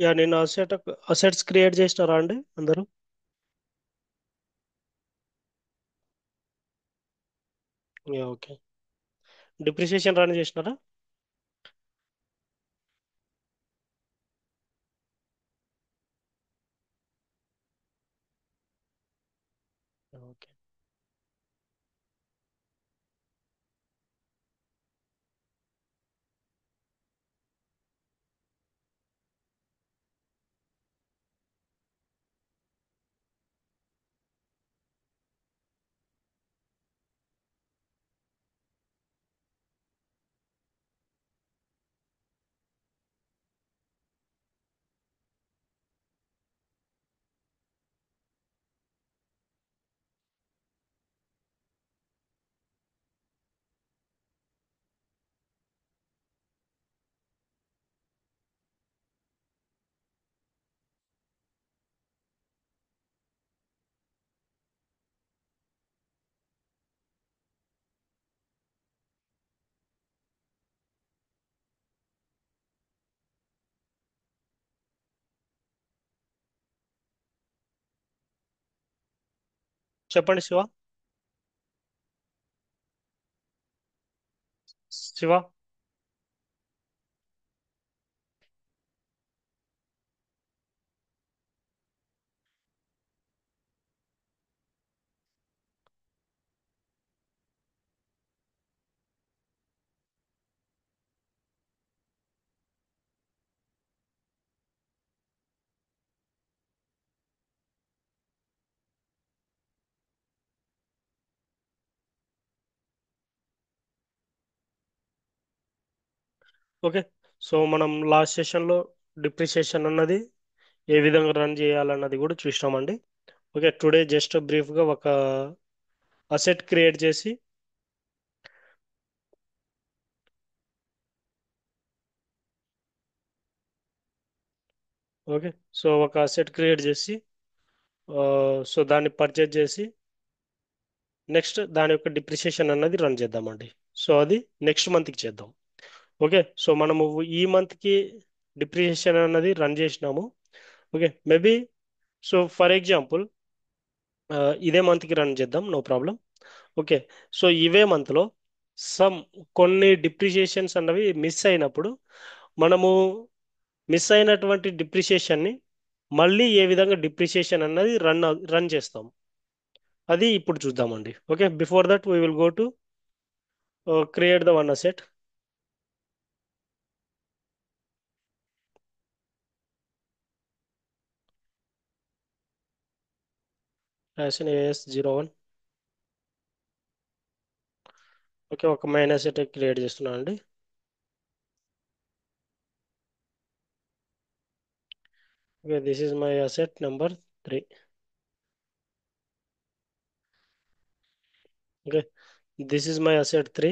Yeah నేను assets create చేసినారా అండి అందరూ? Yeah okay. డిప్రిసియేషన్ రన్ చేసినారా? ఓకే. చెప్పండి శివ. శివ. ఓకే. సో మనం లాస్ట్ సెషన్లో డిప్రిసియేషన్ అన్నది ఏ విధంగా రన్ చేయాలన్నది కూడా చూసినామండి. ఓకే, టుడే జస్ట్ బ్రీఫ్గా ఒక అసెట్ క్రియేట్ చేసి, ఓకే, సో ఒక అసెట్ క్రియేట్ చేసి సో దాన్ని పర్చేజ్ చేసి నెక్స్ట్ దాని యొక్క డిప్రిసియేషన్ అన్నది రన్ చేద్దామండి. సో అది నెక్స్ట్ మంత్కి చేద్దాం. ఓకే, సో మనము ఈ మంత్కి డిప్రిసియేషన్ అన్నది రన్ చేసినాము. Okay, maybe so for example ఇదే మంత్కి రన్ చేద్దాం, నో ప్రాబ్లం. ఓకే, సో ఇవే మంత్లో సమ్ కొన్ని డిప్రిసియేషన్స్ అన్నవి మిస్ అయినప్పుడు మనము మిస్ అయినటువంటి డిప్రిసియేషన్ని మళ్ళీ ఏ విధంగా డిప్రిసియేషన్ అన్నది రన్ చేస్తాం అది ఇప్పుడు చూద్దామండి. Okay, before that we will go to create the one asset as N AS01. Okay, ఒక మెయిన్ అసెట్ క్రియేట్ చేస్తున్నాను అండి. Okay, this is my asset number 3. Okay, this is my asset 3.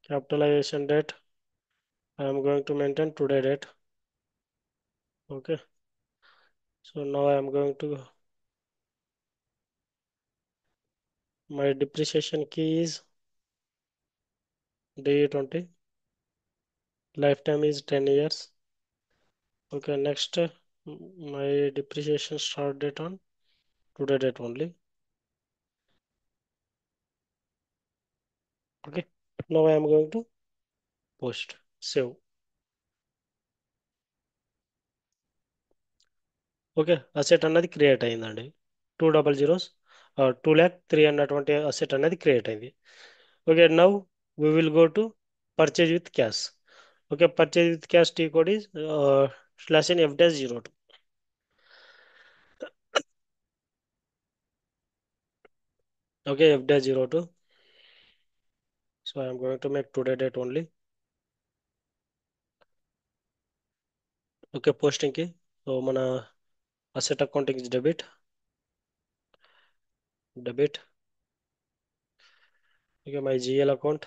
Capitalization date I am going to maintain today date. Okay, so now I am going to my depreciation key is DE20. Lifetime is 10 years. Okay, next my depreciation start date on today date only. Okay, now I am going to post save. Okay, asset అన్నది create అయిందండి. 200 2 lakh 3 అన్నటువంటి asset అనేది create అయింది. Okay, now we will go to purchase with cash. Okay, purchase with cash T code is /F-02. Okay, F-02. So I'm going to make today date only. Okay, posting కి so మన asset accounting is debit. Okay, my GL account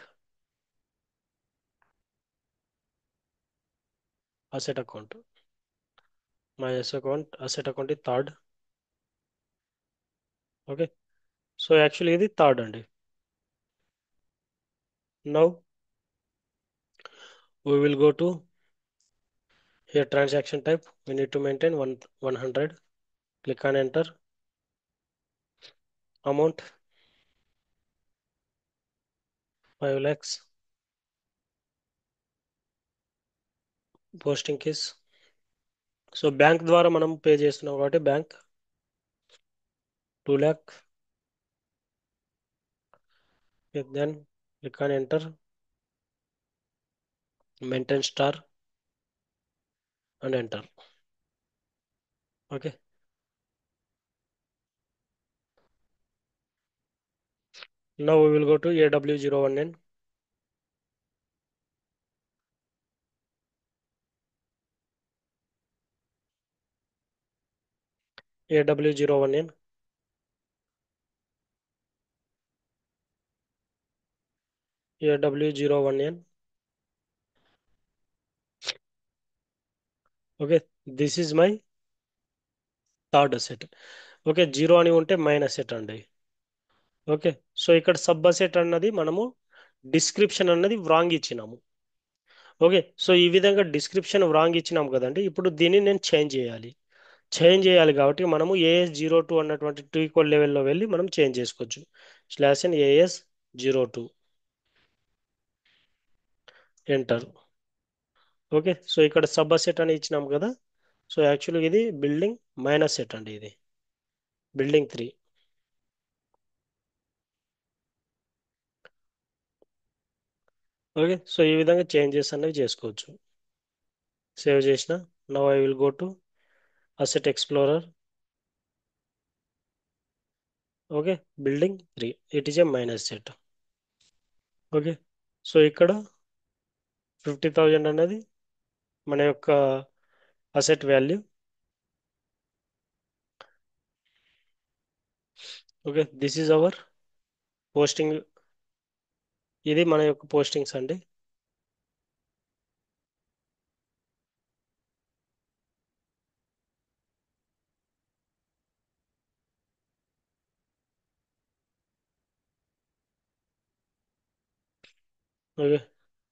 asset account, my asset account ఇది third. Okay, so actually ఇది third అండి. Now we will go to Here transaction type we need to maintain 100. Click on enter. Amount 5 lakhs. Posting keys. So bank ద్వారా మనం pay చేస్తున్నాం కాబట్టి bank 2 lakh. Then click on enter. Maintain star and enter. Okay. Now we will go to AW019. AW019. AW019. Okay. This is my third asset. Okay, zero అని ఉంటే main asset అండి. Okay. So ఇక్కడ sub asset అన్నది మనము description అన్నది వ్రాంగ్ ఇచ్చినాము. Okay. So ఈ విధంగా డిస్క్రిప్షన్ వ్రాంగ్ ఇచ్చినాము కదండి. ఇప్పుడు దీన్ని నేను చేంజ్ చేయాలి కాబట్టి మనము AS02 అన్నటువంటి టూ ఈక్వల్ లెవెల్లో వెళ్ళి మనం చేంజ్ చేసుకోవచ్చు. /AS02 enter. ఓకే. సో ఇక్కడ సబ్ అసెట్ అని ఇచ్చినాం కదా. సో యాక్చువల్గా ఇది బిల్డింగ్ మైనస్ సెట్ అండి, ఇది బిల్డింగ్ 3. ఓకే. సో ఈ విధంగా చేంజెస్ అనేవి చేసుకోవచ్చు. సేవ్ చేసిన. Now I will go to asset explorer. Okay. Building 3 it is a minus set. Okay. So ఇక్కడ 50,000 అనేది మన యొక్క asset value. Okay. This is our posting. ఇది మన యొక్క పోస్టింగ్స్ అండి. Okay.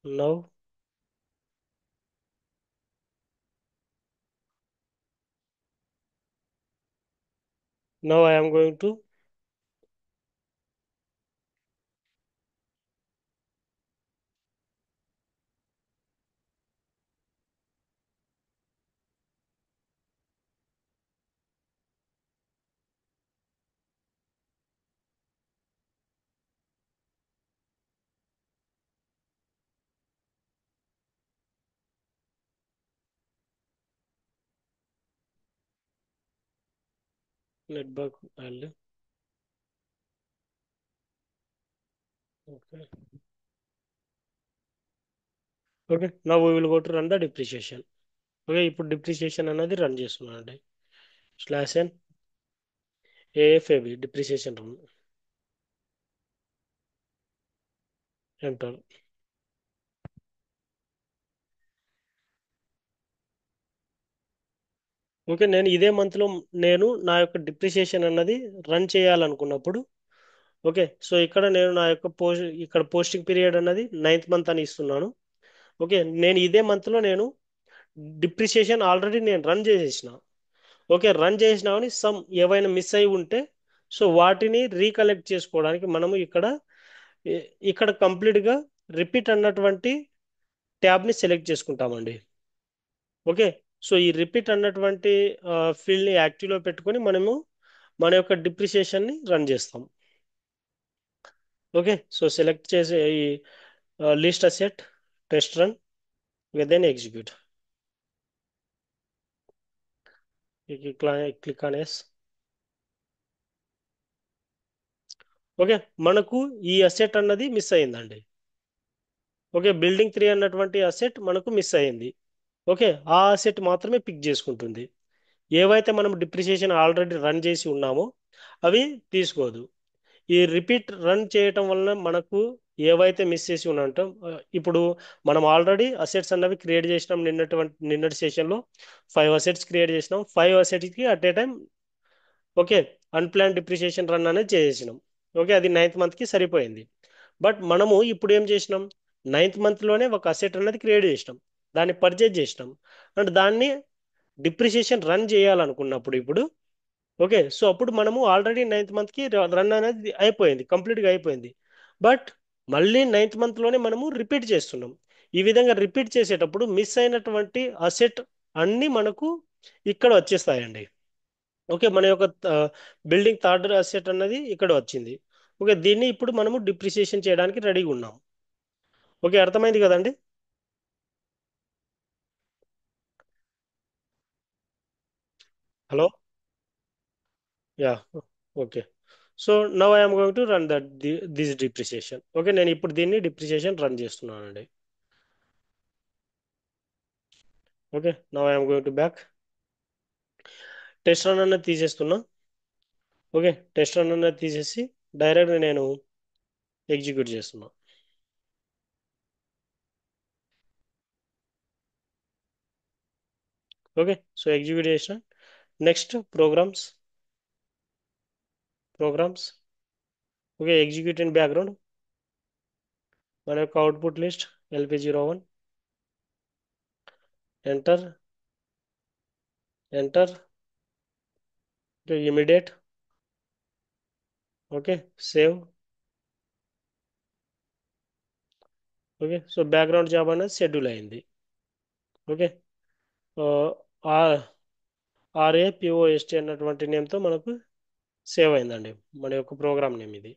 Now I am going to network value. Okay. Okay. Now we will go to run the depreciation. Okay. ఇప్పుడు depreciation అనేది రన్ చేస్తున్నాను అండి. /n AFAB depreciation run enter. Okay. నేను ఇదే మంత్లో నేను నా యొక్క డిప్రిషియేషన్ అన్నది రన్ చేయాలనుకున్నప్పుడు, ఓకే, సో ఇక్కడ నేను నా యొక్క ఇక్కడ పోస్టింగ్ పీరియడ్ అన్నది 9th మంత్ అని ఇస్తున్నాను. ఓకే. నేను ఇదే మంత్లో నేను డిప్రిషియేషన్ ఆల్రెడీ నేను రన్ చేసేసిన. ఓకే. రన్ చేసినా కానీ సమ్ ఏవైనా మిస్ అయి ఉంటే సో వాటిని రీకలెక్ట్ చేసుకోవడానికి మనము ఇక్కడ కంప్లీట్గా రిపీట్ అన్నటువంటి ట్యాబ్ని సెలెక్ట్ చేసుకుంటామండి. ఓకే. సో ఈ రిపీట్ అన్నటువంటి ఫీల్డ్ని యాక్టివ్లో పెట్టుకొని మనము మన యొక్క డిప్రిషియేషన్ని రన్ చేస్తాం. ఓకే. సో సెలెక్ట్ చేసే ఈ list asset test run then execute. Click on yes. Okay. మనకు ఈ అసెట్ అన్నది మిస్ అయిందండి. ఓకే. బిల్డింగ్ 3 అన్నటువంటి అసెట్ మనకు మిస్ అయింది. ఓకే. ఆ అసెట్ మాత్రమే పిక్ చేసుకుంటుంది. ఏవైతే మనం డిప్రిషియేషన్ ఆల్రెడీ రన్ చేసి ఉన్నామో అవి తీసుకోదు. ఈ రిపీట్ రన్ చేయటం వలన మనకు ఏవైతే మిస్ చేసి ఉన్నట్టు ఇప్పుడు మనం ఆల్రెడీ అసెట్స్ అన్నవి క్రియేట్ చేసినాం. నిన్నటి సెషన్లో 5 అసెట్స్ క్రియేట్ చేసినాం. 5 అసెట్స్కి at a time okay unplanned depreciation run అనేది చేసేసినాం. ఓకే. అది 9th మంత్కి సరిపోయింది. బట్ మనము ఇప్పుడు ఏం చేసినాం, 9th మంత్లోనే ఒక అసెట్ అనేది క్రియేట్ చేసినాం. దాన్ని పర్చేజ్ చేసినాం అండ్ దాన్ని డిప్రిసియేషన్ రన్ చేయాలనుకున్నప్పుడు ఇప్పుడు ఓకే, సో అప్పుడు మనము ఆల్రెడీ నైన్త్ మంత్కి రన్ అనేది అయిపోయింది, కంప్లీట్గా అయిపోయింది. బట్ మళ్ళీ నైన్త్ మంత్లోనే మనము రిపీట్ చేస్తున్నాం. ఈ విధంగా రిపీట్ చేసేటప్పుడు మిస్ అయినటువంటి అసెట్ అన్నీ మనకు ఇక్కడ వచ్చేస్తాయండి. ఓకే, మన యొక్క బిల్డింగ్ థర్డ్ అసెట్ అన్నది ఇక్కడ వచ్చింది. ఓకే, దీన్ని ఇప్పుడు మనము డిప్రిసియేషన్ చేయడానికి రెడీగా ఉన్నాం. ఓకే, అర్థమైంది కదండి? Hello. Yeah. Okay. So now I'm going to run that this depreciation. Okay, నేను ఇప్పుడు దీన్ని డిప్రిసియేషన్ రన్ చేస్తున్నానండి. Okay, now I'm going to back. Test run అనేది తీసేస్తున్నా. ఓకే, టెస్ట్ రన్ అనేది తీసేసి డైరెక్ట్ నేను ఎగ్జిక్యూట్ చేస్తున్నా. ఓకే, సో ఎగ్జిక్యూట్ చేసిన next programs. Okay, execute in background మన యొక్క output list LP01. Enter. Enter. Okay, immediate. Okay, save. Okay, so background job అనేది schedule అయింది. ఓకే, RAPOST అన్నటువంటి నేమ్తో మనకు సేవ్ అయిందండి మన యొక్క ప్రోగ్రామ్ నేమ్ ఇది.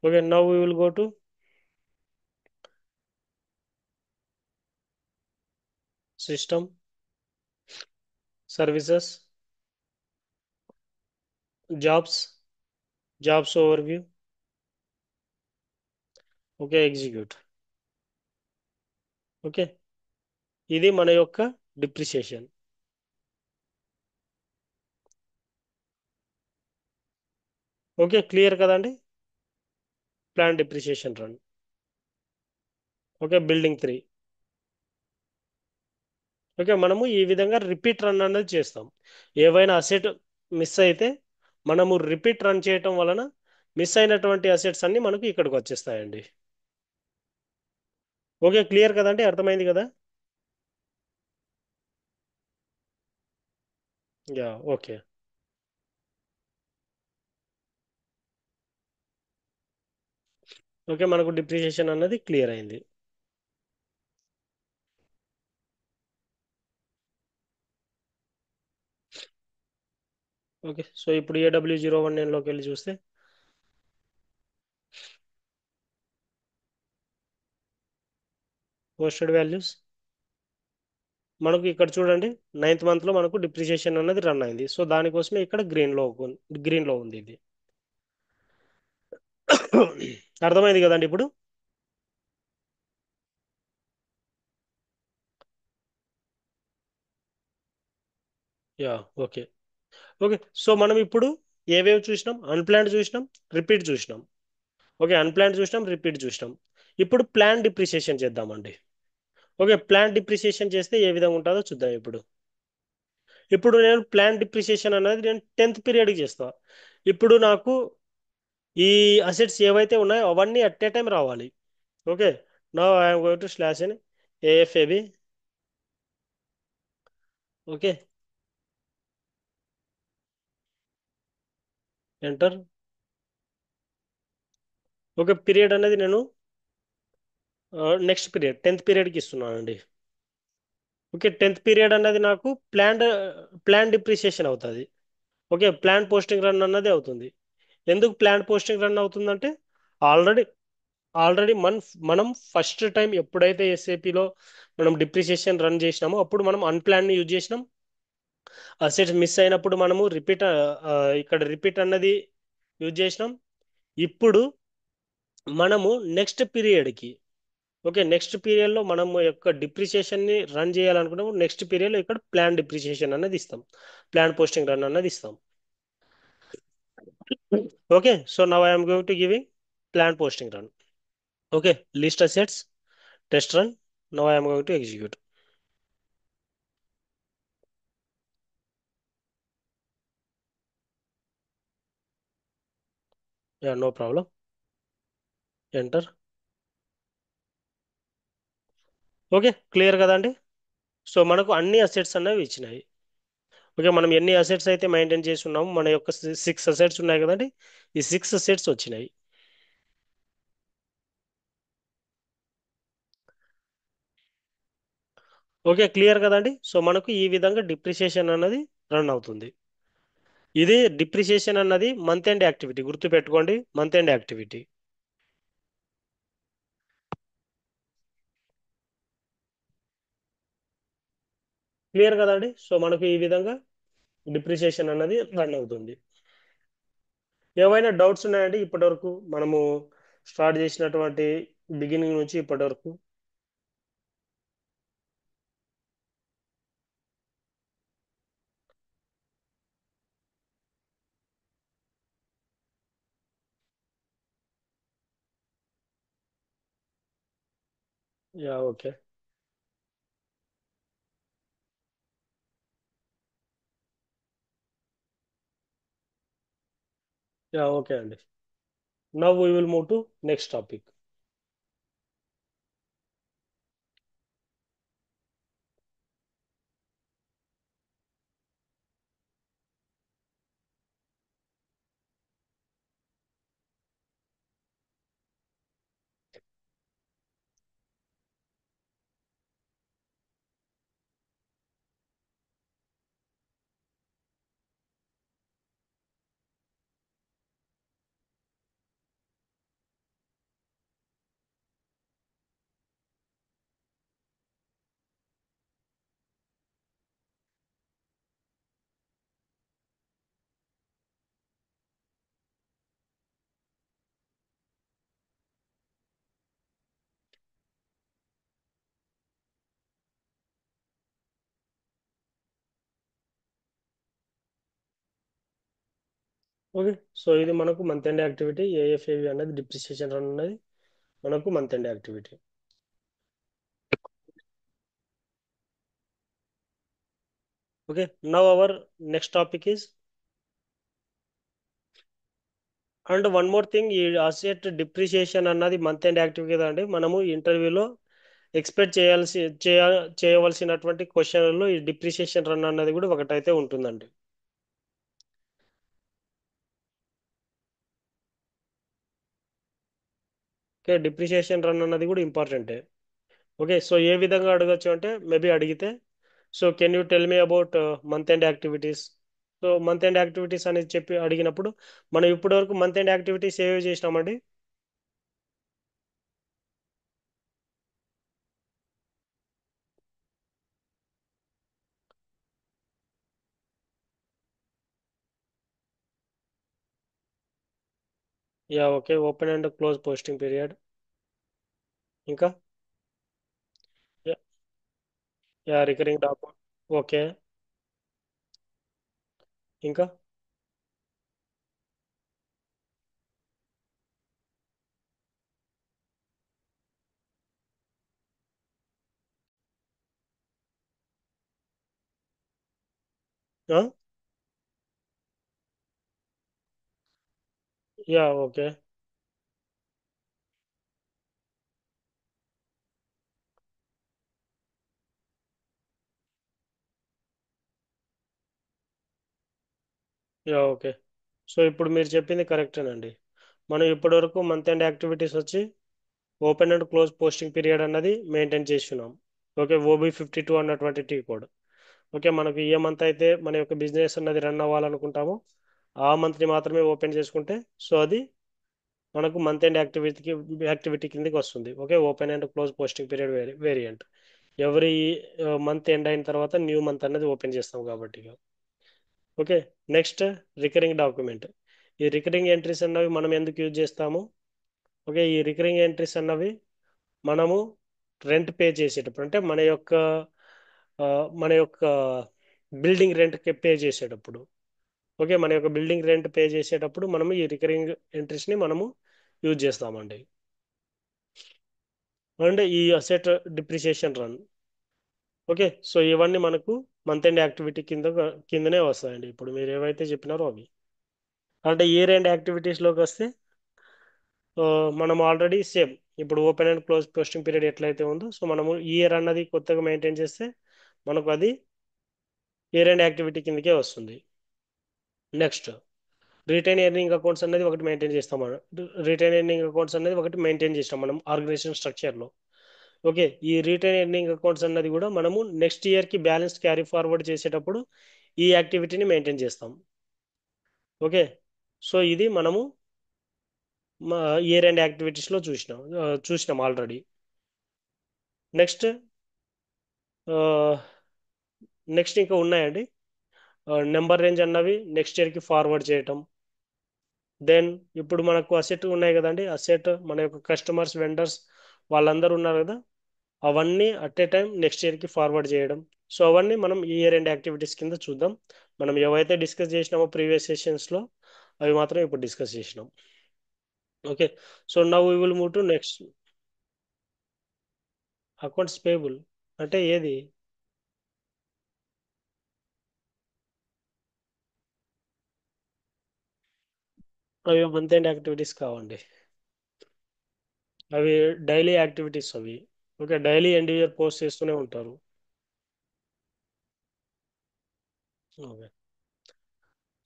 Okay, now we will go to system services jobs jobs overview. Okay, execute. Okay, ఇది మన యొక్క డిప్రిసియేషన్. ఓకే, క్లియర్ కదండి? Plan depreciation run. Okay, building 3. Okay, మనము ఈ విధంగా రిపీట్ రన్ అనేది చేస్తాం. ఏవైనా అసెట్ మిస్ అయితే మనము రిపీట్ రన్ చేయటం వలన మిస్ అయినటువంటి అసెట్స్ అన్ని మనకు ఇక్కడికి వచ్చేస్తాయండి. ఓకే, క్లియర్ కదండి? అర్థమైంది కదా? యా. ఓకే. ఓకే, మనకు డిప్రిసియేషన్ అన్నది క్లియర్ అయింది. ఓకే, సో ఇప్పుడు AW01 వెళ్ళి చూస్తే పోస్టెడ్ వాల్యూస్ మనకు ఇక్కడ చూడండి, నైన్త్ మంత్లో మనకు డిప్రిసియేషన్ అన్నది రన్ అయింది. సో దానికోసమే ఇక్కడ గ్రీన్లో ఉంది ఇది. అర్థమైంది కదండి ఇప్పుడు? యా. ఓకే. ఓకే, సో మనం ఇప్పుడు ఏవేవి చూసినాం? అన్ప్లాన్డ్ చూసినాం, రిపీట్ చూసినాం. ఓకే, అన్ప్లాన్డ్ చూసినాం, రిపీట్ చూసినాం. ఇప్పుడు ప్లాన్ డిప్రిసియేషన్ చేద్దామండి. ఓకే, ప్లాన్ డిప్రిసియేషన్ చేస్తే ఏ విధంగా ఉంటుందో చూద్దాం ఇప్పుడు. ఇప్పుడు నేను ప్లాన్ డిప్రిసియేషన్ అనేది నేను 10th పీరియడ్కి చేస్తా. ఇప్పుడు నాకు ఈ అసెట్స్ ఏవైతే ఉన్నాయో అవన్నీ అట్ ఏ టైం రావాలి. ఓకే, నా I'm going to slash in AFAB. Okay, enter. Okay, period అనేది నేను నెక్స్ట్ పీరియడ్ 10th పీరియడ్కి ఇస్తున్నానండి. ఓకే, 10th పీరియడ్ అన్నది నాకు ప్లాన్ డిప్రిసియేషన్ అవుతుంది. ఓకే, ప్లాన్ పోస్టింగ్ రన్ అన్నది అవుతుంది. ఎందుకు ప్లాన్ పోస్టింగ్ రన్ అవుతుందంటే ఆల్రెడీ ఆల్రెడీ మనం ఫస్ట్ టైం ఎప్పుడైతే SAPలో మనం డిప్రిసియేషన్ రన్ చేసినామో అప్పుడు మనం అన్ప్లాన్ని యూజ్ చేసినాం. అసెట్స్ మిస్ అయినప్పుడు మనము ఇక్కడ రిపీట్ అన్నది యూజ్ చేసినాం. ఇప్పుడు మనము నెక్స్ట్ పీరియడ్కి ఓకే, నెక్స్ట్ పీరియడ్లో మనం యొక్క డిప్రిసియేషన్ని రన్ చేయాలనుకున్నప్పుడు నెక్స్ట్ పీరియడ్లో ఇక్కడ ప్లాన్ డిప్రిసియేషన్ అన్నది ఇస్తాం, ప్లాన్ పోస్టింగ్ రన్ అన్నది ఇస్తాం. Okay, so now I'm going to giving plan posting run. Okay, list assets test run. Now I'm going to execute. Yeah, no problem. Enter. Okay, clear కదండి. So మనకు అన్ని assets అనేవి ఇచ్చినాయి. Okay, మనం ఎన్ని assets అయితే మెయింటైన్ చేసి ఉన్నాము, మన యొక్క 6 అసెట్స్ ఉన్నాయి కదండి, ఈ 6 అసెట్స్ వచ్చినాయి. ఓకే, క్లియర్ కదండి. సో మనకు ఈ విధంగా డిప్రిసియేషన్ అన్నది రన్ అవుతుంది. ఇది డిప్రిసియేషన్ అన్నది మంత్ ఎండ్ యాక్టివిటీ, గుర్తు పెట్టుకోండి, మంత్ ఎండ్ యాక్టివిటీ. క్లియర్ కదండి. సో మనకు ఈ విధంగా డిప్రిసియేషన్ అన్నది రన్ అవుతుంది. ఏవైనా డౌట్స్ ఉన్నాయండి ఇప్పటి వరకు మనము స్టార్ట్ చేసినటువంటి బిగినింగ్ నుంచి ఇప్పటి వరకు? Yeah okay. యా ఓకే అండి. Now we will move to next topic. Okay, so ఇది మనకు మంత్ ఎండ్ యాక్టివిటీ, ఏఎఫ్ఏవి అనేది డిప్రిసియేషన్ అన్నది మనకు month end activity. Okay, now our next topic is, and one more thing, ఈ అసెట్ డిప్రిసియేషన్ అన్నది month end activity కదండి. మనము ఇంటర్వ్యూలో ఎక్స్పెక్ట్ చేయవలసినటువంటి క్వశ్చన్లలో ఈ డిప్రిసియేషన్ రన్ అన్నది కూడా ఒకటైతే ఉంటుందండి. ఓకే, డిప్రిసియేషన్ రన్ అన్నది కూడా ఇంపార్టెంటే. ఓకే, సో ఏ విధంగా అడగచ్చు అంటే, మేబీ అడిగితే, so can you tell me about month end activities. So month end activities అనేది చెప్పి అడిగినప్పుడు మనం ఇప్పటి వరకు మంత్ ఎండ్ యాక్టివిటీస్ ఏవి చేసినామండి? Yeah okay, open and close posting period. ఇంకా? Yeah, yeah recurring document. Okay, ఇంకా? Yeah okay. Yeah okay, so ఇప్పుడు మీరు చెప్పింది కరెక్టేనండి. మనం ఇప్పటివరకు మంత్ ఎండ్ యాక్టివిటీస్ వచ్చి open and close posting period అన్నది మెయింటైన్ చేస్తున్నాం. ఓకే, OB52 అన్నటువంటి టీ కోడ్. ఓకే, మనకు ఏ మంత్ అయితే మన యొక్క బిజినెస్ అన్నది రన్ అవ్వాలనుకుంటామో ఆ మంత్ని మాత్రమే ఓపెన్ చేసుకుంటే, సో అది మనకు మంత్ ఎండ్ యాక్టివిటీ కిందకి వస్తుంది. Okay, open and close posting period variant. Every month end అయిన తర్వాత న్యూ మంత్ అనేది ఓపెన్ చేస్తాం కాబట్టి ఇక. Okay, next recurring document. ఈ రికరింగ్ ఎంట్రీస్ అన్నవి మనం ఎందుకు యూజ్ చేస్తాము? ఓకే, ఈ రికరింగ్ ఎంట్రీస్ అన్నవి మనము రెంట్ పే చేసేటప్పుడు, అంటే ఆ, మన యొక్క బిల్డింగ్ రెంట్ పే చేసేటప్పుడు. ఓకే, మన యొక్క బిల్డింగ్ రెంట్ పే చేసేటప్పుడు మనము ఈ రికరింగ్ ఎంట్రీస్ని మనము యూజ్ చేస్తామండి. అండ్ ఈ asset depreciation run. Okay, so ఇవన్నీ మనకు మంత్ ఎండ్ యాక్టివిటీ కిందనే వస్తాయండి, ఇప్పుడు మీరు ఏవైతే చెప్పినారో అవి. అంటే ఇయర్ ఎండ్ యాక్టివిటీస్లోకి వస్తే, మనం ఆల్రెడీ సేమ్ ఇప్పుడు open and close posting period ఎట్లయితే ఉందో, సో మనము ఇయర్ అన్నది కొత్తగా మెయింటైన్ చేస్తే మనకు అది ఇయర్ అండ్ యాక్టివిటీ కిందకే వస్తుంది. నెక్స్ట్ రిటైన్ ఎర్నింగ్ అకౌంట్స్ అనేది ఒకటి మెయింటైన్ చేస్తాం మనం. రిటైన్ ఎర్నింగ్ అకౌంట్స్ అనేది ఒకటి మెయింటైన్ చేస్తాం మనం ఆర్గనైజేషన్ స్ట్రక్చర్లో. ఓకే, ఈ రిటైన్ ఎర్నింగ్ అకౌంట్స్ అన్నది కూడా మనము నెక్స్ట్ ఇయర్కి బ్యాలెన్స్ క్యారీ ఫార్వర్డ్ చేసేటప్పుడు ఈ యాక్టివిటీని మెయింటైన్ చేస్తాం. ఓకే, సో ఇది మనము ఇయర్ ఎండ్ యాక్టివిటీస్లో చూసినాం ఆల్రెడీ. నెక్స్ట్ నెక్స్ట్ ఇంకా ఉన్నాయండి. నెంబర్ రేంజ్ అన్నవి నెక్స్ట్ ఇయర్కి ఫార్వర్డ్ చేయటం. దెన్ ఇప్పుడు మనకు అసెట్ ఉన్నాయి కదండి, అసెట్ మన యొక్క కస్టమర్స్ వెండర్స్ వాళ్ళందరూ ఉన్నారు కదా, అవన్నీ అట్ ఏ టైం నెక్స్ట్ ఇయర్కి ఫార్వర్డ్ చేయడం. సో అవన్నీ మనం ఈ ఇయర్ ఎండ్ యాక్టివిటీస్ కింద చూద్దాం. మనం ఏవైతే డిస్కస్ చేసినామో ప్రీవియస్ సెషన్స్లో అవి మాత్రం ఇప్పుడు డిస్కస్ చేసినాం. Okay, so now we will move to next. Accounts payable అంటే ఏది? అవి మంత్ ఎండ్ యాక్టివిటీస్ కావండి, అవి డైలీ యాక్టివిటీస్ అవి. Okay, daily end year post చేస్తూనే ఉంటారు. ఓకే,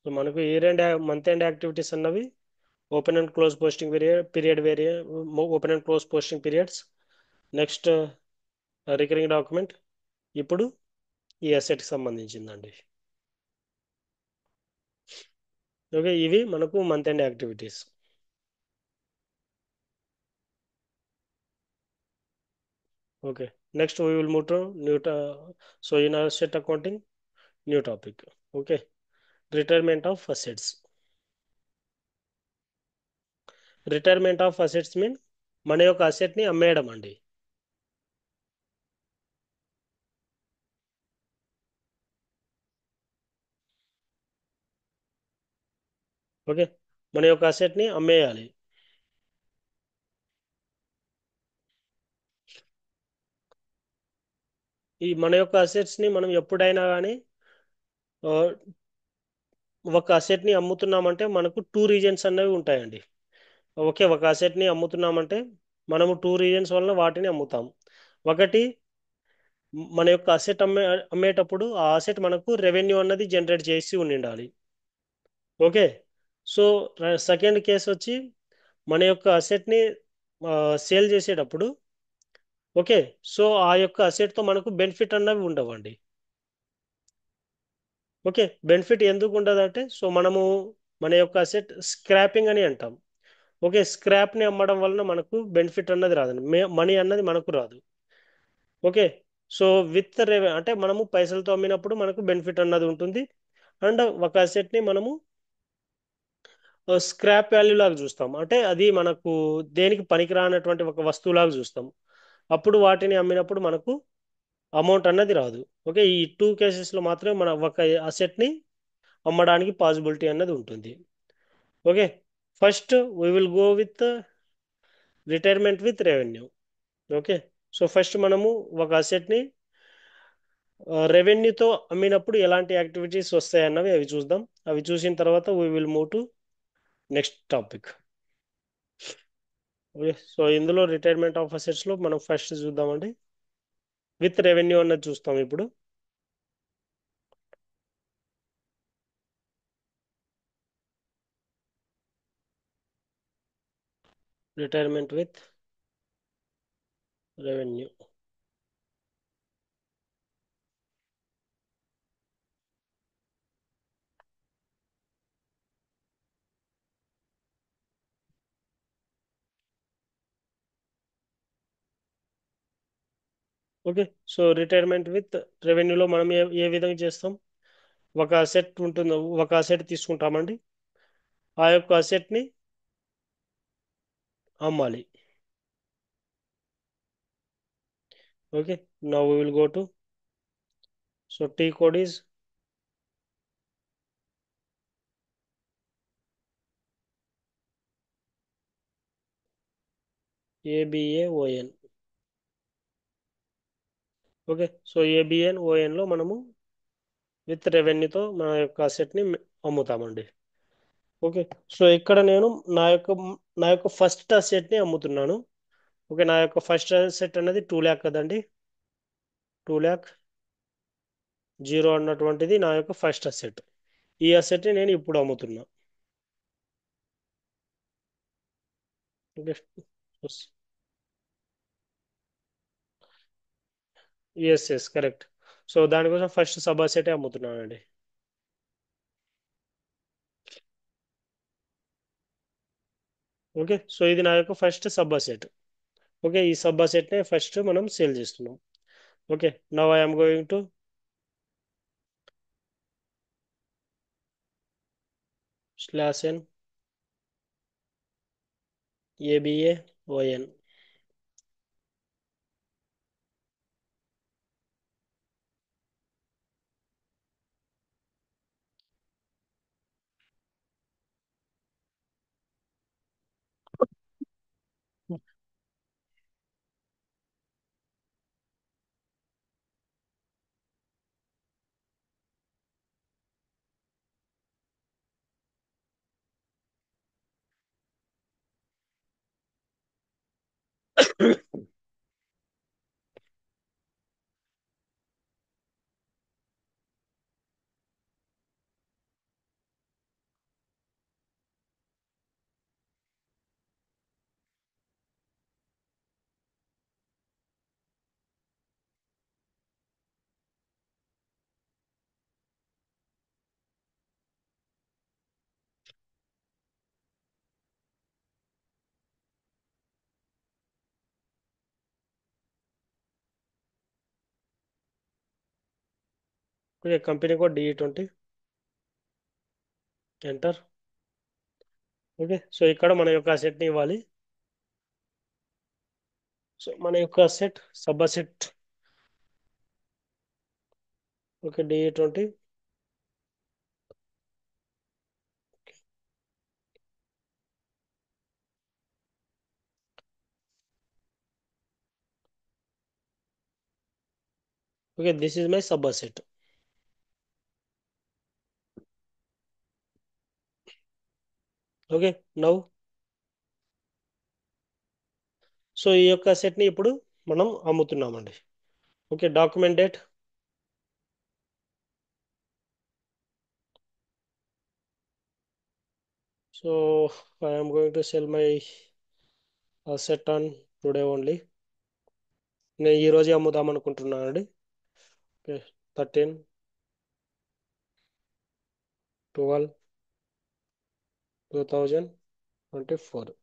సో మనకు year end month end activities అన్నవి open and close posting period open and close posting periods. Next recurring document. ఇప్పుడు ఈ అసెట్కి సంబంధించిందండి. ఓకే, ఇవి మనకు month end activities. Okay, next we will move to so in asset accounting new topic. Okay, retirement of assets. Retirement of assets mean మన యొక్క అసెట్ని అమ్మేయడం అండి. ఓకే, మన యొక్క అసెట్ని అమ్మేయాలి. ఈ మన యొక్క అసెట్స్ని మనం ఎప్పుడైనా కానీ ఒక అసెట్ని అమ్ముతున్నామంటే మనకు టూ రీజన్స్ అనేవి ఉంటాయండి. ఓకే, ఒక అసెట్ని అమ్ముతున్నామంటే మనము టూ రీజన్స్ వలన వాటిని అమ్ముతాం. ఒకటి, మన యొక్క అసెట్ అమ్మేటప్పుడు ఆ అసెట్ మనకు రెవెన్యూ అన్నది జనరేట్ చేసి ఉండాలి. ఓకే, సో సెకండ్ కేసు వచ్చి మన యొక్క అసెట్ని సేల్ చేసేటప్పుడు, ఓకే, సో ఆ యొక్క అసెట్తో మనకు బెనిఫిట్ అన్నవి ఉండవండి. ఓకే, బెనిఫిట్ ఎందుకు ఉండదంటే, సో మనము మన యొక్క అసెట్ స్క్రాపింగ్ అని అంటాం. ఓకే, స్క్రాప్ని అమ్మడం వలన మనకు బెనిఫిట్ అన్నది రాదండి, మనీ అన్నది మనకు రాదు. ఓకే, సో విత్ అంటే మనము పైసలతో అమ్మినప్పుడు మనకు బెనిఫిట్ అన్నది ఉంటుంది. అండ్ ఒక అసెట్ని మనము స్క్రాప్ వాల్యూ లాగా చూస్తాం, అంటే అది మనకు దేనికి పనికిరానటువంటి ఒక వస్తువులాగా చూస్తాం. అప్పుడు వాటిని అమ్మినప్పుడు మనకు అమౌంట్ అన్నది రాదు. ఓకే, ఈ టూ కేసెస్లో మాత్రమే మన ఒక అసెట్ని అమ్మడానికి పాసిబిలిటీ అన్నది ఉంటుంది. Okay, first we will go with retirement with revenue. Okay, so first మనము ఒక అసెట్ని రెవెన్యూతో అమ్మినప్పుడు ఎలాంటి యాక్టివిటీస్ వస్తాయన్నవి అవి చూద్దాం. అవి చూసిన తర్వాత we will move to next topic. Okay, so ఇందులో రిటైర్మెంట్ ఆఫ్ అసెట్స్లో మనం ఫస్ట్ చూద్దామండి విత్ రెవెన్యూ అన్నది చూస్తాం ఇప్పుడు. Retirement with revenue. Okay, so retirement with రెవెన్యూలో మనం ఏ విధంగా చేస్తాం? ఒక అసెట్ ఉంటుంది, ఒక అసెట్ తీసుకుంటామండి, ఆ యొక్క అసెట్ని అమ్మాలి. Okay, now we will go to, so T code is ABAON. Okay, so ABN ఓఎన్లో మనము విత్ రెవెన్యూతో మన యొక్క అసెట్ని అమ్ముతామండి. ఓకే. సో ఇక్కడ నేను నా యొక్క నా యొక్క ఫస్ట్ అసెట్ని అమ్ముతున్నాను. ఓకే, నా యొక్క ఫస్ట్ అసెట్ అనేది 2 lakh కదండి. 2 lakh జీరో అన్నటువంటిది నా యొక్క ఫస్ట్ అసెట్. ఈ అసెట్ని నేను ఇప్పుడు అమ్ముతున్నా. Okay. Yes yes correct. So దానికోసం ఫస్ట్ సబ్ అసెటే అమ్ముతున్నానండి. ఓకే, సో ఇది నా యొక్క ఫస్ట్ సబ్ అసెట్. ఓకే, ఈ సబ్ అసెట్నే ఫస్ట్ మనం సేల్ చేస్తున్నాం. Okay, now I'm going to slash N ABAON. Okay, company code DE20. Enter. Okay, so ఇక్కడ మన యొక్క అసెట్ని ఇవ్వాలి. సో మన యొక్క asset sub asset. Okay, DE20. Okay, this is my sub asset. Okay, now so ఈ యొక్క అసెట్ని ఇప్పుడు మనం అమ్ముతున్నామండి. Okay, document date. So I'm going to sell my asset on today only. నేను ఈ రోజే అమ్ముదాం అనుకుంటున్నానండి. ఓకే, 13, 12, 2024.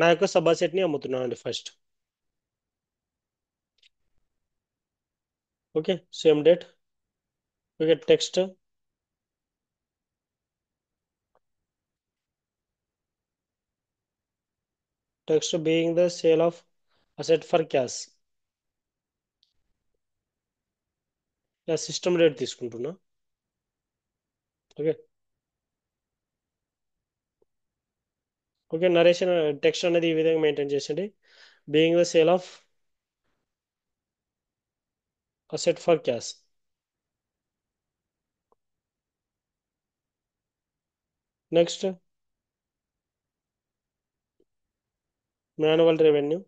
నా యొక్క సబ్ అసెట్ని అమ్ముతున్నానండి first. Okay, same date. Okay, text. Text being the sale of asset for cash. System rate తీసుకుంటున్నా. Okay. Okay, narration text అనేది ఈ విధంగా మెయింటైన్ చేసండి. Being the sale of asset for cash. Next, manual revenue.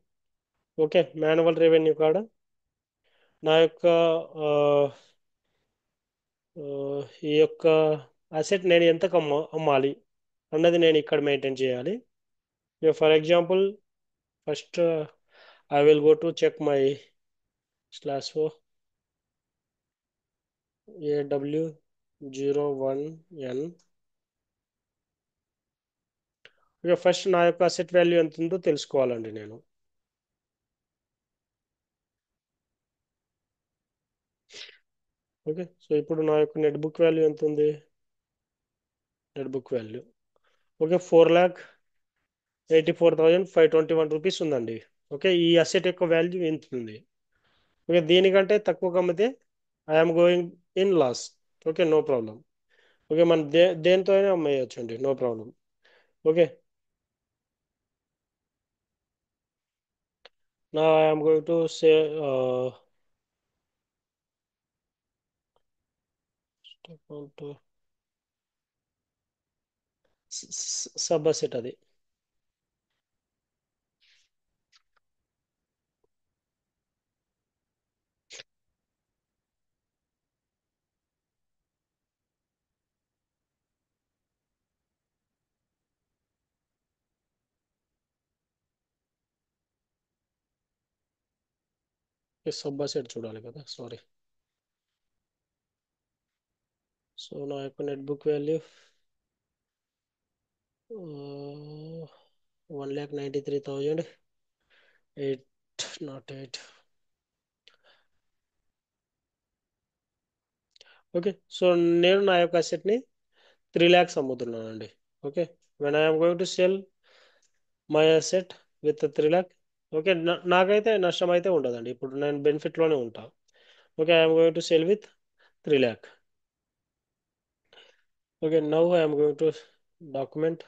Okay, manual revenue కాడ నా యొక్క ఆ, ఆ, ఈ యొక్క అసెట్ నేను ఎంతకు అమ్మాలి అన్నది నేను ఇక్కడ మెయింటైన్ చేయాలి. For example, first I will go to check my slash AW01N. ఇక ఫస్ట్ నా యొక్క అసెట్ వాల్యూ ఎంత ఉందో తెలుసుకోవాలండి నేను. ఓకే, సో ఇప్పుడు నా యొక్క నెట్ బుక్ వాల్యూ ఎంత ఉంది? Net book value okay 4,84,521 rupees ఉందండి. ఓకే, ఈ అసెట్ యొక్క వాల్యూ ఎంత ఉంది? ఓకే, దీనికంటే తక్కువ అమ్మితే I'm going in loss. Okay, no problem. Okay, మనం దేనితో అయినా అమ్మేయచ్చు అండి, నో ప్రాబ్లం. ఓకే, నా I'm going to say sub asset అది. సబ్ అసెట్ చూడాలి కదా, సారీ. సో నా యొక్క net book value 1,93,808. Okay, so నేను నా యొక్క అసెట్ని 3 lakhs అమ్ముతున్నానండి. Okay, when I'm going to sell my asset with 3 lakh, okay, నాకైతే నష్టం అయితే ఉండదండి, ఇప్పుడు నేను బెనిఫిట్లోనే ఉంటా. Okay, I'm going to cell with 3 lakh. Okay, now I'm going to document.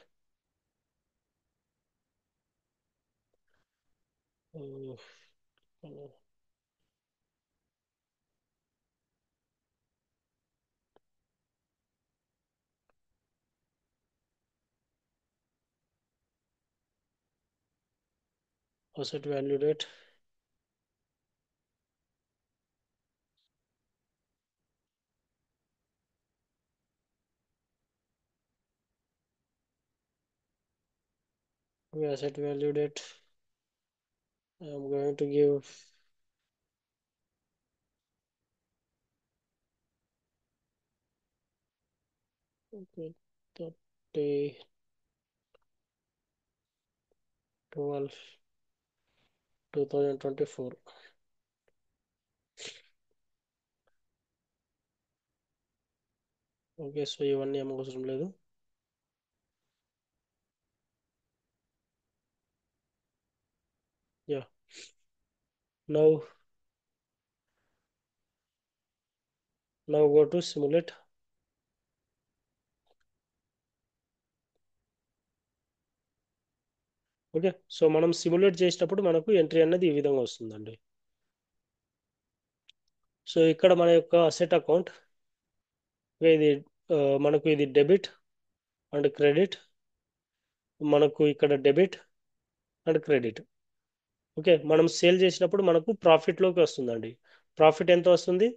Asset value date. Asset value date. I'm going to give, okay, 30, 12, 2024. Okay, so ఇవన్నీ ఏం అవసరం లేదు. Yeah, now go to simulate. Okay, so మనం simulate చేసేటప్పుడు మనకు entry అన్నది ఈ విధంగా వస్తుందండి. సో ఇక్కడ మన యొక్క అసెట్ అకౌంట్, ఇది మనకు ఇది డెబిట్ అండ్ క్రెడిట్, మనకు ఇక్కడ డెబిట్ అండ్ క్రెడిట్. ఓకే, మనం సేల్ చేసినప్పుడు మనకు ప్రాఫిట్లోకి వస్తుందండి. ప్రాఫిట్ ఎంత వస్తుంది?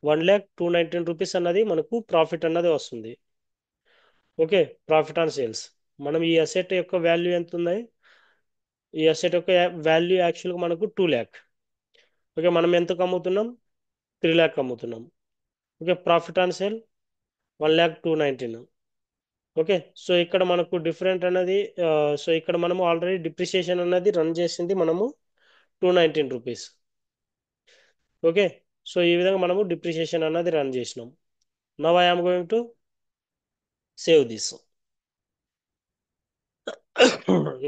1,219 రూపీస్ అన్నది మనకు ప్రాఫిట్ అన్నది వస్తుంది. Okay, profit on sales. మనం ఈ అసెట్ యొక్క వాల్యూ ఎంత ఉన్నాయి? ఈ అసెట్ యొక్క వాల్యూ యాక్చువల్గా మనకు 2 lakh. ఓకే, మనం ఎంతకు అమ్ముతున్నాం? 3 lakh అమ్ముతున్నాం. Okay, profit on sale 1,219. Okay, so ఇక్కడ మనకు డిఫరెంట్ అనేది, సో ఇక్కడ మనము ఆల్రెడీ డిప్రిసియేషన్ అనేది రన్ చేసింది మనము 219 రూపీస్. ఓకే, సో ఈ విధంగా మనము డిప్రిసియేషన్ అన్నది రన్ చేసినాం. Now I am going to save this.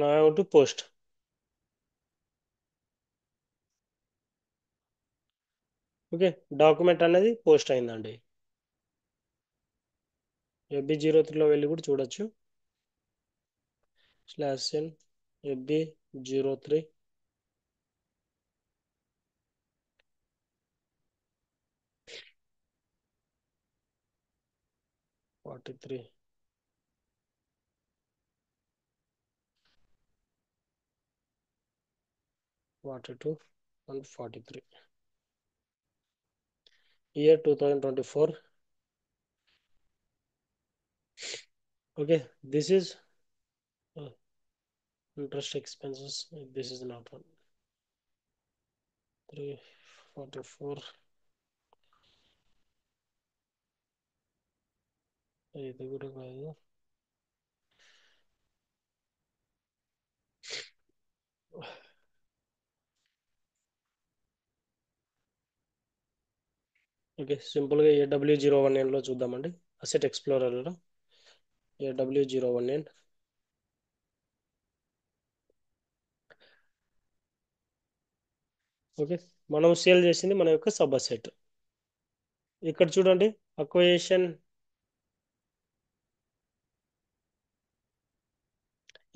Now I to post. Okay, document అనేది పోస్ట్ అయిందండి. FB03లో వెళ్ళి కూడా చూడొచ్చు. /n FB03. /43. 42 and 43. Year 2024. Okay, this is interest expenses. This is not one. 344. ఇది కూడా కాదు. ఓకే, సింపుల్గా AW019లో చూద్దామండి. అసెట్ ఎక్స్ప్లోరర్లో AW019. ఓకే, మనం సేల్ చేసింది మన యొక్క సబ్ అసెట్. ఇక్కడ చూడండి, అక్వజిషన్.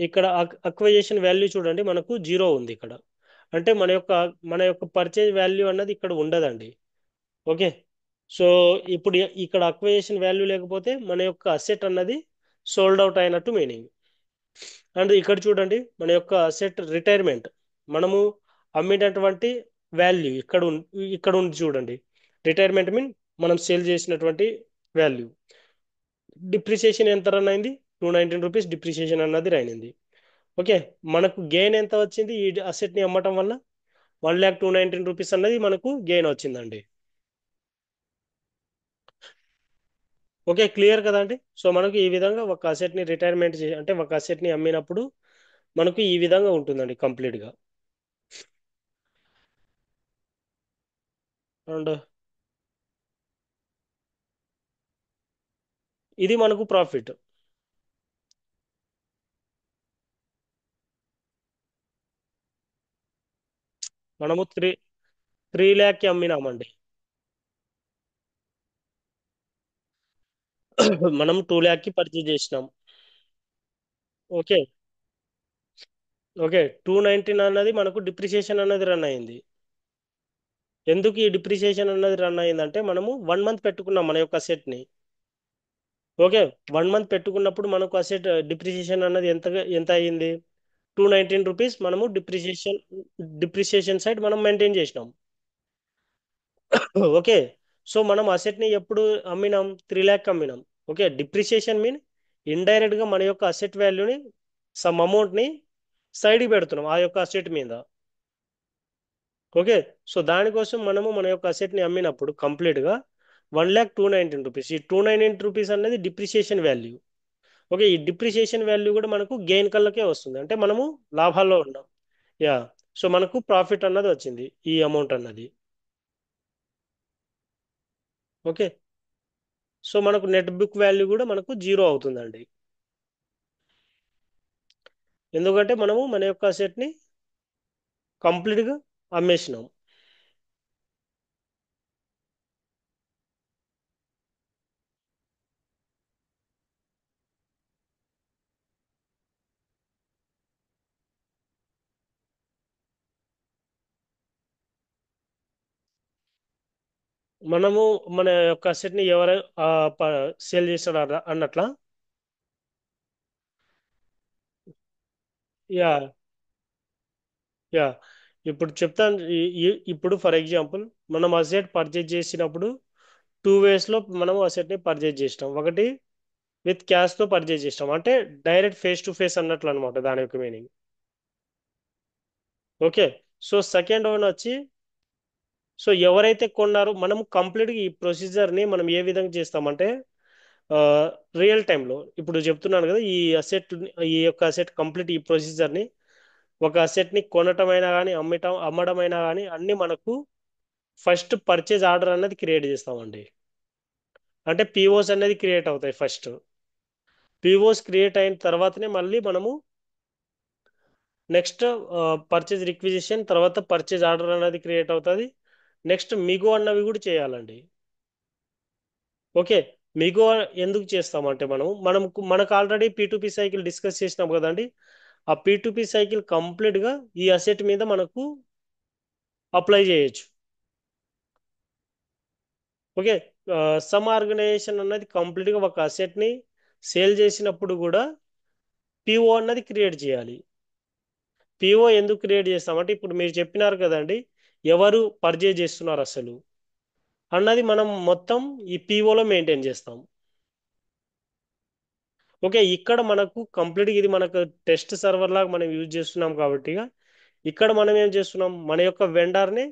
ఇక్కడ అక్వజిషన్ వాల్యూ చూడండి, మనకు 0 ఉంది ఇక్కడ. అంటే మన యొక్క పర్చేజ్ వాల్యూ అన్నది ఇక్కడ ఉండదండి. ఓకే, సో ఇప్పుడు ఇక్కడ అక్వజిషన్ వాల్యూ లేకపోతే మన యొక్క అసెట్ అన్నది సోల్డ్ అవుట్ అయినట్టు మీనింగ్. అండ్ ఇక్కడ చూడండి మన యొక్క అసెట్ రిటైర్మెంట్, మనము అమ్మినటువంటి వాల్యూ ఇక్కడ ఉంది చూడండి. రిటైర్మెంట్ మీన్ మనం సేల్ చేసినటువంటి వాల్యూ. డిప్రిసియేషన్ ఎంత రన్ అయింది? 219 రూపీస్ డిప్రిసియేషన్ అన్నది రన్ అయింది. ఓకే, మనకు గెయిన్ ఎంత వచ్చింది ఈ అసెట్ని అమ్మటం వల్ల? 1,02,19 రూపీస్ అన్నది మనకు గెయిన్ వచ్చిందండి. ఓకే, క్లియర్ కదండి. సో మనకు ఈ విధంగా ఒక అసెట్ని రిటైర్మెంట్ చేసి, అంటే ఒక అసెట్ని అమ్మినప్పుడు మనకు ఈ విధంగా ఉంటుందండి కంప్లీట్గా. అండ్ ఇది మనకు ప్రాఫిట్. మనము 3 ల్యాక్కి అమ్మినామండి. మనం 2 ల్యాక్కి పర్చేజ్ చేసినాం. ఓకే. ఓకే, 219 అన్నది మనకు డిప్రిసియేషన్ అన్నది రన్ అయింది. ఎందుకు ఈ డిప్రిసియేషన్ అన్నది రన్ అయిందంటే మనము 1 మంత్ పెట్టుకున్నాం మన యొక్క అసెట్ని. ఓకే, 1 మంత్ పెట్టుకున్నప్పుడు మనకు అసెట్ డిప్రిసియేషన్ అన్నది ఎంత అయ్యింది? 219 రూపీస్ మనము డిప్రిసియేషన్ సైడ్ మనం మెయింటైన్ చేసినాం. ఓకే, సో మనం అసెట్ని ఎప్పుడు అమ్మినాం? 3 ల్యాక్ అమ్మినాం. ఓకే, డిప్రిసియేషన్ మీన్ ఇండైరెక్ట్ గా మన యొక్క అసెట్ వాల్యూని, సమ్ అమౌంట్ని సైడ్కి పెడుతున్నాం ఆ యొక్క అసెట్ మీద. ఓకే, సో దానికోసం మనము మన యొక్క అసెట్ని అమ్మినప్పుడు కంప్లీట్గా 1,02,19 రూపీస్, ఈ 219 రూపీస్ అనేది డిప్రిసియేషన్ వాల్యూ. ఓకే, ఈ డిప్రిసియేషన్ వాల్యూ కూడా మనకు గెయిన్ కళ్ళకే వస్తుంది, అంటే మనము లాభాల్లో ఉన్నాం. యా, సో మనకు ప్రాఫిట్ అన్నది వచ్చింది ఈ అమౌంట్ అన్నది. ఓకే, సో మనకు నెట్ బుక్ వాల్యూ కూడా మనకు జీరో అవుతుందండి. ఎందుకంటే మనము మన యొక్క అసెట్ని కంప్లీట్గా అమ్మేసినాం. మనము మన యొక్క అసెట్ని ఎవరు సేల్ చేస్తాడు అన్నట్లా. యా, యా, ఇప్పుడు చెప్తాను. ఇప్పుడు ఫర్ ఎగ్జాంపుల్ మనం అసెట్ పర్చేజ్ చేసినప్పుడు 2 వేస్లో మనం అసెట్ని పర్చేజ్ చేసినాం. ఒకటి విత్ క్యాష్తో పర్చేజ్ చేసినాం, అంటే డైరెక్ట్ ఫేస్ టు ఫేస్ అన్నట్లు అనమాట దాని యొక్క meaning. Okay, so second one వచ్చి, సో ఎవరైతే కొన్నారో మనం కంప్లీట్గా ఈ ప్రొసీజర్ని మనం ఏ విధంగా చేస్తామంటే రియల్ టైంలో ఇప్పుడు చెప్తున్నాను కదా, ఈ యొక్క అసెట్ కంప్లీట్ ఈ ప్రొసీజర్ని, ఒక అసెట్ని కొనటమైనా కానీ అమ్మడమైనా కానీ అన్ని మనకు ఫస్ట్ పర్చేజ్ ఆర్డర్ అనేది క్రియేట్ చేస్తామండి. అంటే పిఓస్ అనేది క్రియేట్ అవుతాయి ఫస్ట్. పిఓస్ క్రియేట్ అయిన తర్వాతనే మళ్ళీ మనము నెక్స్ట్ పర్చేజ్ రిక్విజిషన్, తర్వాత పర్చేజ్ ఆర్డర్ అనేది క్రియేట్ అవుతుంది. నెక్స్ట్ మిగో అన్నవి కూడా చేయాలండి. ఓకే, మిగో ఎందుకు చేస్తామంటే మనకు ఆల్రెడీ పీ సైకిల్ డిస్కస్ చేసినాం కదండి. ఆ పీ సైకిల్ కంప్లీట్గా ఈ అసెట్ మీద మనకు అప్లై చేయొచ్చు. ఓకే, సమ్ ఆర్గనైజేషన్ అన్నది కంప్లీట్గా ఒక అసెట్ని సేల్ చేసినప్పుడు కూడా పిఓ అన్నది క్రియేట్ చేయాలి. పిఓ ఎందుకు క్రియేట్ చేస్తామంటే ఇప్పుడు మీరు చెప్పినారు కదండి, ఎవరు పర్చేజ్ చేస్తున్నారు అసలు అన్నది మనం మొత్తం ఈ పిఓలో మెయింటైన్ చేస్తాం. ఓకే, ఇక్కడ మనకు కంప్లీట్గా ఇది మనకు టెస్ట్ సర్వర్ లాగా మనం యూజ్ చేస్తున్నాం కాబట్టి ఇక్కడ మనం ఏం చేస్తున్నాం, మన యొక్క వెండర్ని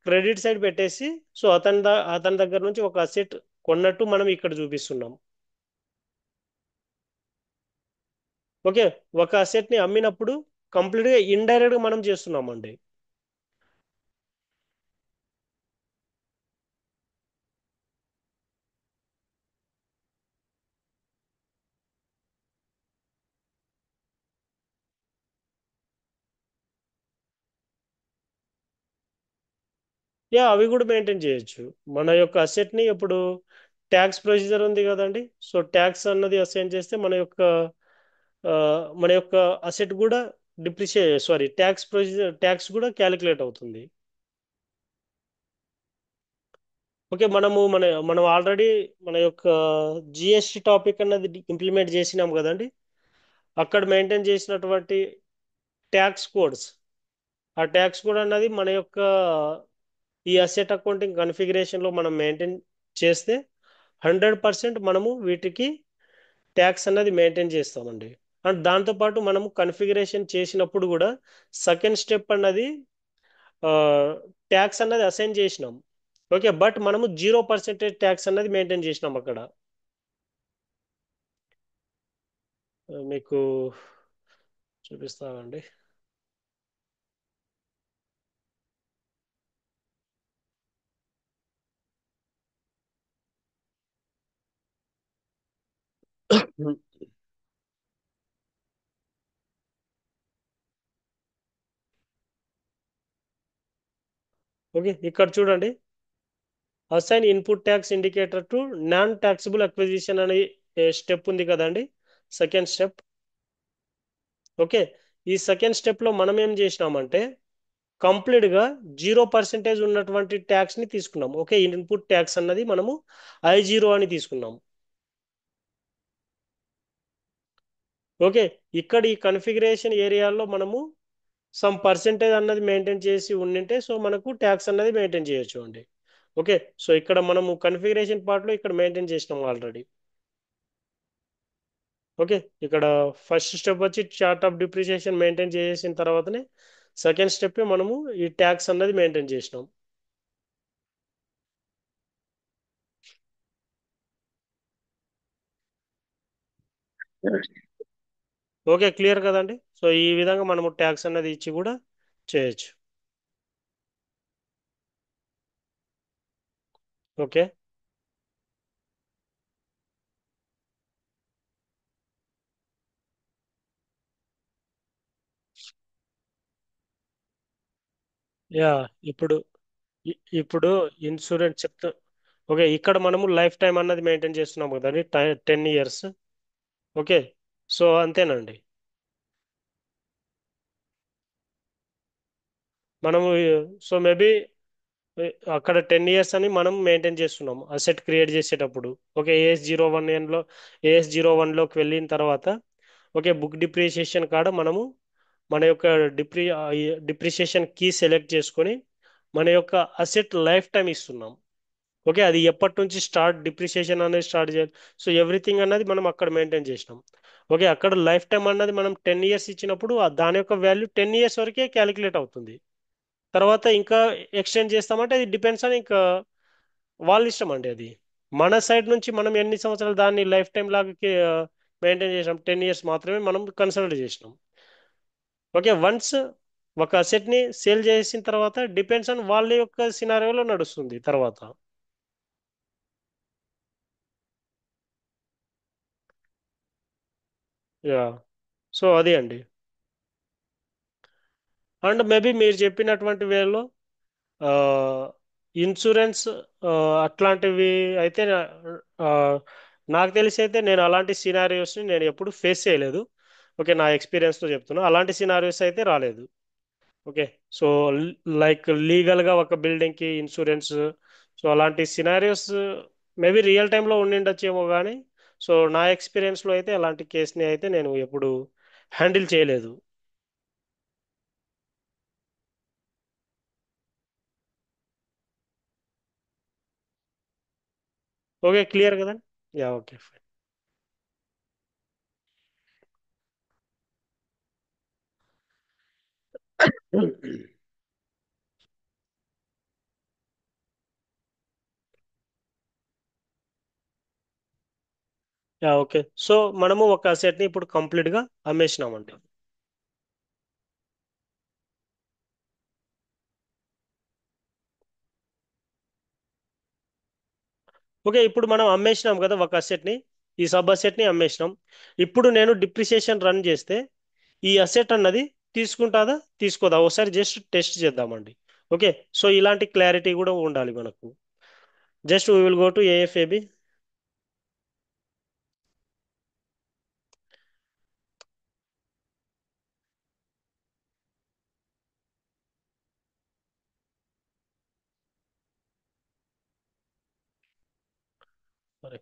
క్రెడిట్ సైడ్ పెట్టేసి, సో అతని దగ్గర నుంచి ఒక అసెట్ కొన్నట్టు మనం ఇక్కడ చూపిస్తున్నాం. ఓకే, ఒక అసెట్ని అమ్మినప్పుడు కంప్లీట్గా ఇండైరెక్ట్గా మనం చేస్తున్నామండి. యా, అవి కూడా మెయింటైన్ చేయొచ్చు. మన యొక్క అసెట్ని ఇప్పుడు ట్యాక్స్ ప్రొసీజర్ ఉంది కదండి, సో ట్యాక్స్ అన్నది అసైన్ చేస్తే ఆ, మన యొక్క అసెట్ కూడా ట్యాక్స్ ప్రొసీజర్, ట్యాక్స్ కూడా క్యాలిక్యులేట్ అవుతుంది. ఓకే, మనం ఆల్రెడీ మన యొక్క జిఎస్టి టాపిక్ అన్నది ఇంప్లిమెంట్ చేసినాం కదండి. అక్కడ మెయింటైన్ చేసినటువంటి ట్యాక్స్ కోడ్స్, ఆ ట్యాక్స్ కోడ్ అన్నది మన యొక్క ఈ అసెట్ అకౌంటింగ్ కన్ఫిగరేషన్లో మనం మెయింటైన్ చేస్తే 100% మనము వీటికి ట్యాక్స్ అన్నది మెయింటైన్ చేస్తామండి. అండ్ దాంతోపాటు మనము కన్ఫిగరేషన్ చేసినప్పుడు కూడా సెకండ్ స్టెప్ అన్నది ట్యాక్స్ అన్నది అసైన్ చేసినాం. ఓకే, బట్ మనము 0% ట్యాక్స్ అన్నది మెయింటైన్ చేసినాం అక్కడ. మీకు చూపిస్తానండి. ఓకే, ఇక్కడ చూడండి. Assign input tax indicator to non taxable acquisition అనే స్టెప్ ఉంది కదండి, సెకండ్ స్టెప్. ఓకే, ఈ సెకండ్ స్టెప్లో మనం ఏం చేసినామంటే కంప్లీట్గా 0% ఉన్నటువంటి ట్యాక్స్ని తీసుకున్నాం. ఓకే, ఇన్పుట్ ట్యాక్స్ అన్నది మనము I0 అని తీసుకున్నాం. ఓకే, ఇక్కడ ఈ కన్ఫిగరేషన్ ఏరియాలో మనము సమ్ పర్సెంటేజ్ అన్నది మెయింటైన్ చేసి ఉండింటే సో మనకు ట్యాక్స్ అన్నది మెయింటైన్ చేయొచ్చు అండి. ఓకే, సో ఇక్కడ మనము కన్ఫిగరేషన్ పార్ట్లో ఇక్కడ మెయింటైన్ చేసినాం ఆల్రెడీ. ఓకే, ఇక్కడ ఫస్ట్ స్టెప్ వచ్చి చార్ట్ ఆఫ్ డిప్రిసియేషన్ మెయింటైన్ చేసిన తర్వాతనే సెకండ్ స్టెప్ మనము ఈ ట్యాక్స్ అన్నది మెయింటైన్ చేసినాం. ఓకే, క్లియర్ కదండి. సో ఈ విధంగా మనము ట్యాక్స్ అన్నది ఇచ్చి కూడా చేయొచ్చు. ఓకే. యా, ఇప్పుడు ఇప్పుడు ఇన్సూరెన్స్ చెప్తా. ఓకే, ఇక్కడ మనము లైఫ్ టైం అన్నది మెయింటైన్ చేస్తున్నాము కదండి, 10 ఇయర్స్. ఓకే, సో అంతేనండి. మనము సో మేబీ అక్కడ 10 ఇయర్స్ అని మనం మెయింటైన్ చేస్తున్నాం అసెట్ క్రియేట్ చేసేటప్పుడు. ఓకే, ఏఎస్ 01 లోకి వెళ్ళిన తర్వాత ఓకే బుక్ డిప్రిసియేషన్ కాడ మనము మన యొక్క డిప్రి డిప్రిసియేషన్ కీ సెలెక్ట్ చేసుకొని మన యొక్క అసెట్ లైఫ్ టైం ఇస్తున్నాం. ఓకే, అది ఎప్పటి నుంచి స్టార్ట్ డిప్రిసియేషన్ అనేది స్టార్ట్ చేయాలి. సో ఎవ్రీథింగ్ అన్నది మనం అక్కడ మెయింటైన్ చేసినాం. ఓకే, అక్కడ లైఫ్ టైం అన్నది మనం 10 ఇయర్స్ ఇచ్చినప్పుడు దాని యొక్క వాల్యూ 10 ఇయర్స్ వరకే క్యాలిక్యులేట్ అవుతుంది. తర్వాత ఇంకా ఎక్స్టెండ్ చేస్తామంటే అది డిపెండ్స్ అని ఇంకా వాళ్ళ ఇష్టం అండి అది. మన సైడ్ నుంచి మనం ఎన్ని సంవత్సరాలు దాన్ని లైఫ్ టైం లాగా మెయింటైన్ చేసినాం, 10 ఇయర్స్ మాత్రమే మనం కన్సిడర్ చేసినాం. ఓకే, వన్స్ ఒక అసెట్ ని సేల్ చేసిన తర్వాత డిపెండ్స్ ఆన్ వాళ్ళ యొక్క సినారియోలో నడుస్తుంది తర్వాత. యా, సో అది అండి. అండ్ మేబీ మీరు చెప్పినటువంటి వేలో ఇన్సూరెన్స్ అట్లాంటివి అయితే ఆ, నాకు తెలిసి అయితే నేను అలాంటి సినారియోస్ని నేను ఎప్పుడు ఫేస్ చేయలేదు. ఓకే, నా ఎక్స్పీరియన్స్తో చెప్తున్నా, అలాంటి సినారియోస్ అయితే రాలేదు. ఓకే, సో లైక్ లీగల్గా ఒక బిల్డింగ్కి ఇన్సూరెన్స్, సో అలాంటి సినారియోస్ మేబీ రియల్ టైంలో ఉండిండొచ్చేమో కానీ సో నా ఎక్స్పీరియన్స్లో అయితే అలాంటి కేసుని అయితే నేను ఎప్పుడు హ్యాండిల్ చేయలేదు. ఓకే, క్లియర్ కదా. Yeah, okay fine. Yeah, okay, so మనము ఒక సెట్ని ఇప్పుడు కంప్లీట్గా అమ్మేసినామండి. ఓకే, ఇప్పుడు మనం అమ్మేసినాం కదా ఒక అసెట్ని, ఈ సబ్ అసెట్ని అమ్మేసినాం. ఇప్పుడు నేను డిప్రిసియేషన్ రన్ చేస్తే ఈ అసెట్ అన్నది తీసుకుంటాదా తీసుకోదా ఒకసారి జస్ట్ టెస్ట్ చేద్దామండి. ఓకే, సో ఇలాంటి క్లారిటీ కూడా ఉండాలి మనకు. Just we will go to AFAB. Sorry.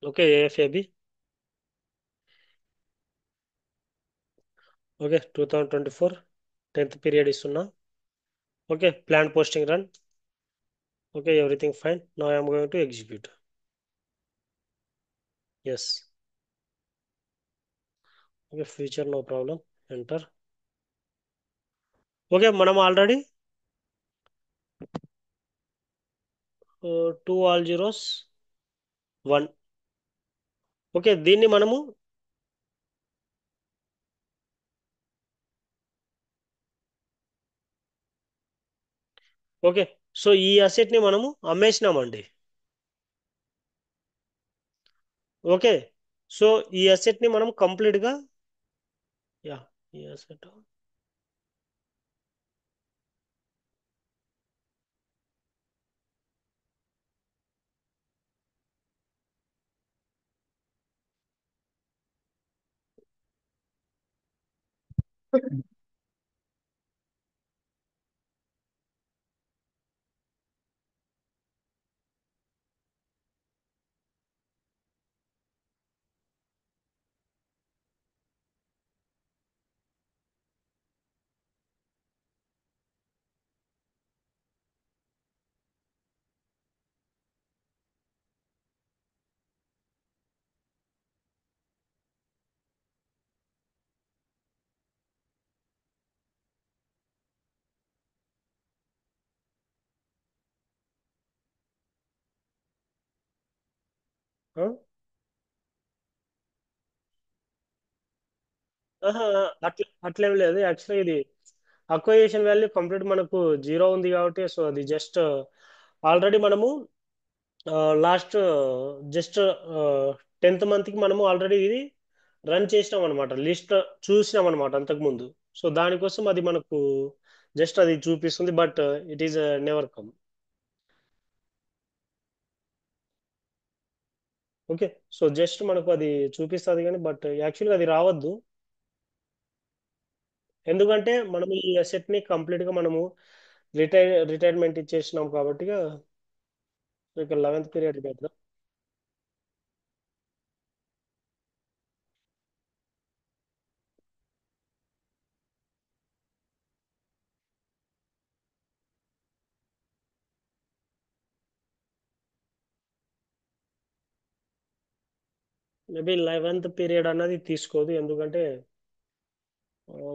Okay, AFAB. Okay, 2024 10th period ఇస్తున్నా. Okay, plan posting run. Okay, everything fine. Now I'm going to execute. Yes. Okay, future no problem. Enter. Okay, మనం already 2 all zeros 1. Okay, దీన్ని మనము okay. So ఈ asset ని మనము అమ్మేసినామండి. Okay, so ఈ asset ని మనం కంప్లీట్ గా, యా, ఈ అసెట్. అట్లా అట్లేం లేదు. యాక్చువల్గా ఇది అక్వైజేషన్ వాల్యూ కంప్లీట్ మనకు జీరో ఉంది కాబట్టి, సో అది జస్ట్ ఆల్రెడీ మనము లాస్ట్ జస్ట్ 10th మంత్కి మనము ఆల్రెడీ ఇది రన్ చేసినాం అనమాట, లిస్ట్ చూసినాం అనమాట అంతకుముందు. సో దానికోసం అది మనకు జస్ట్ అది చూపిస్తుంది, but it is never come. Okay, so just మనకు అది చూపిస్తుంది కానీ, బట్ యాక్చువల్గా అది రావద్దు. ఎందుకంటే మనం ఈ అసెట్ ని కంప్లీట్ గా మనము రిటైర్మెంట్ ఇచ్చేసినాం కాబట్టి ఇక 11th పీరియడ్ పెడదాం. మేబీ 11th పీరియడ్ అన్నది తీసుకోదు, ఎందుకంటే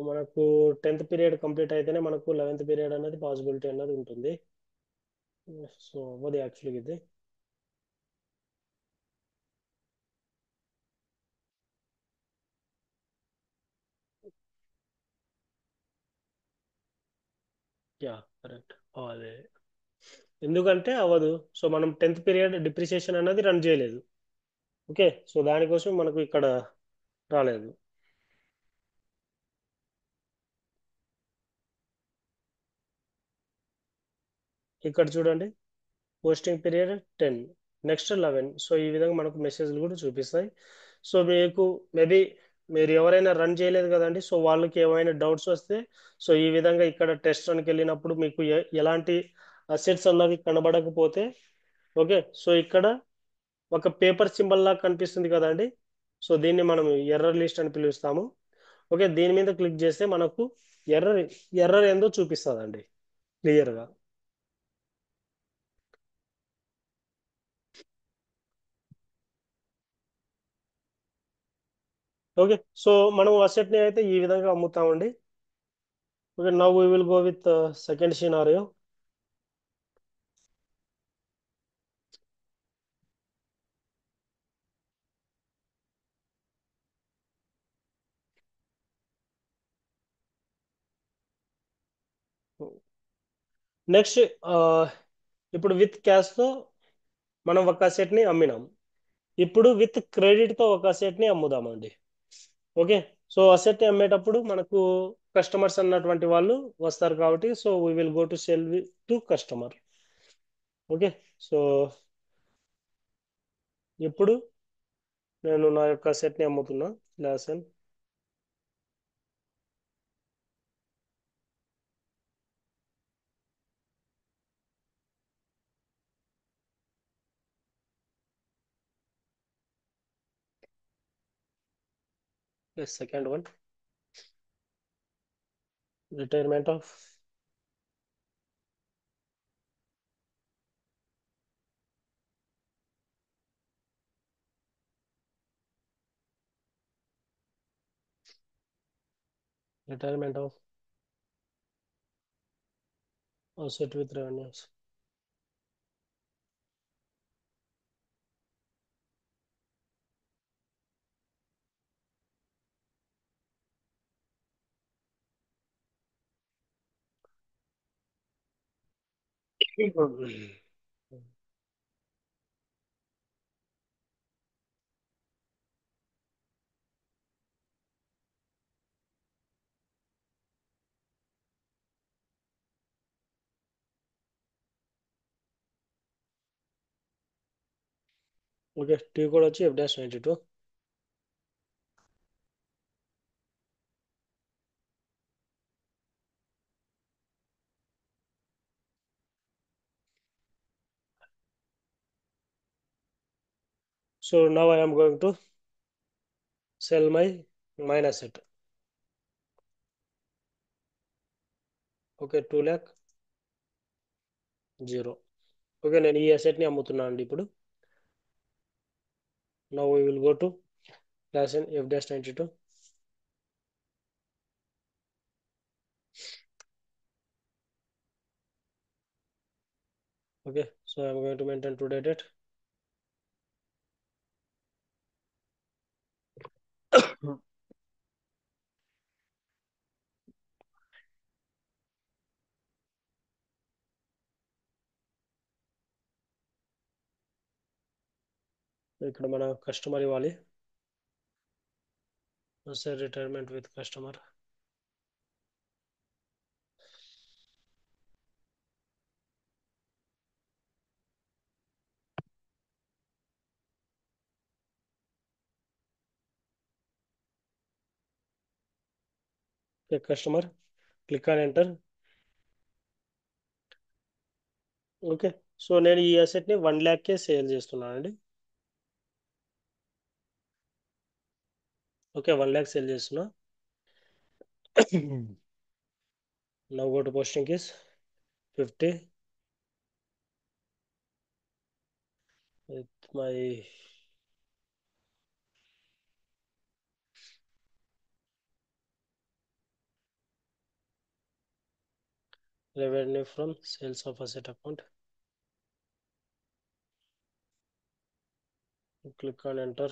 మనకు 10th పీరియడ్ కంప్లీట్ అయితేనే మనకు 11th పీరియడ్ అనేది పాసిబిలిటీ అన్నది ఉంటుంది. సో అవ్వదు యాక్చువల్గా ఇది. Yeah, correct. అదే, ఎందుకంటే అవ్వదు. సో మనం 10th పీరియడ్ డిప్రిసియేషన్ అనేది రన్ చేయలేదు. ఓకే, సో దానికోసం మనకు ఇక్కడ రాలేదు. ఇక్కడ చూడండి, పోస్టింగ్ పీరియడ్ 10, నెక్స్ట్ 11. సో ఈ విధంగా మనకు మెసేజ్లు కూడా చూపిస్తాయి. సో మీకు మేబీ మీరు ఎవరైనా రన్ చేయలేదు కదండి, సో వాళ్ళకి ఏమైనా డౌట్స్ వస్తే, సో ఈ విధంగా ఇక్కడ టెస్ట్ రన్కి వెళ్ళినప్పుడు మీకు ఎలాంటి అసెట్స్ అన్నవి కనబడకపోతే, ఓకే, సో ఇక్కడ ఒక పేపర్ సింబల్ లాగా కనిపిస్తుంది కదండి, సో దీన్ని మనం ఎర్రర్ లిస్ట్ అని పిలుస్తాము. ఓకే, దీని మీద క్లిక్ చేస్తే మనకు ఎర్రర్ ఎర్రర్ ఏందో చూపిస్తుందండి క్లియర్గా. ఓకే, సో మనం asset ని అయితే ఈ విధంగా అమ్ముతామండి. Okay, now we will go with second scenario. Next ఇప్పుడు విత్ క్యాష్తో మనం ఒక asset ని అమ్మినాం. ఇప్పుడు విత్ క్రెడిట్తో ఒక అసెట్ని అమ్ముదామండి. ఓకే. సో అసెట్ని అమ్మేటప్పుడు మనకు కస్టమర్స్ అన్నటువంటి వాళ్ళు వస్తారు కాబట్టి so we will go to sell to customer. Okay. So ఇప్పుడు నేను నా యొక్క అసెట్ని అమ్ముతున్నా లాసన్. Second one, retirement of retirement of asset with revenues. Okay. T కూడా వచ్చి F-92. So now I am going to sell my mine asset. Okay 2 lakh 0. Okay, నేను ఈ asset ని అమ్ముతున్నా అండి ఇప్పుడు. Now we will go to class in F-92. Okay, so I am going to maintain today date. ఇక్కడ మన customer ఇవ్వాలి. Sir retirement with customer. Customer click on enter. Okay. So నేను ఈ అసెట్ని 1 lakh సేల్ చేస్తున్నానండి. ఓకే, 1 lakh సేల్ చేస్తున్నా. Now go to posting is 50 with my revenue from sales of asset account. Click on enter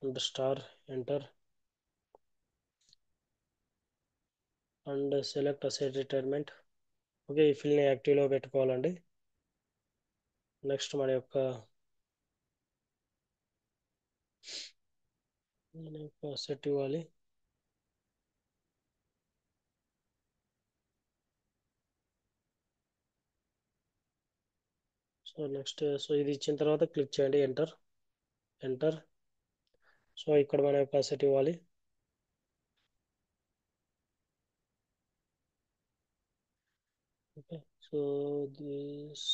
and star enter and select asset retirement. Okay, ఈ ఫిల్ని యాక్టివ్లో పెట్టుకోవాలండి. Next మన యొక్క set ఇవ్వాలి. So next so ఇది ఇచ్చిన తర్వాత click చేయండి ఎంటర్. ఎంటర్. సో ఇక్కడ మన యొక్క సెట్ ఇవ్వాలి. Okay. So this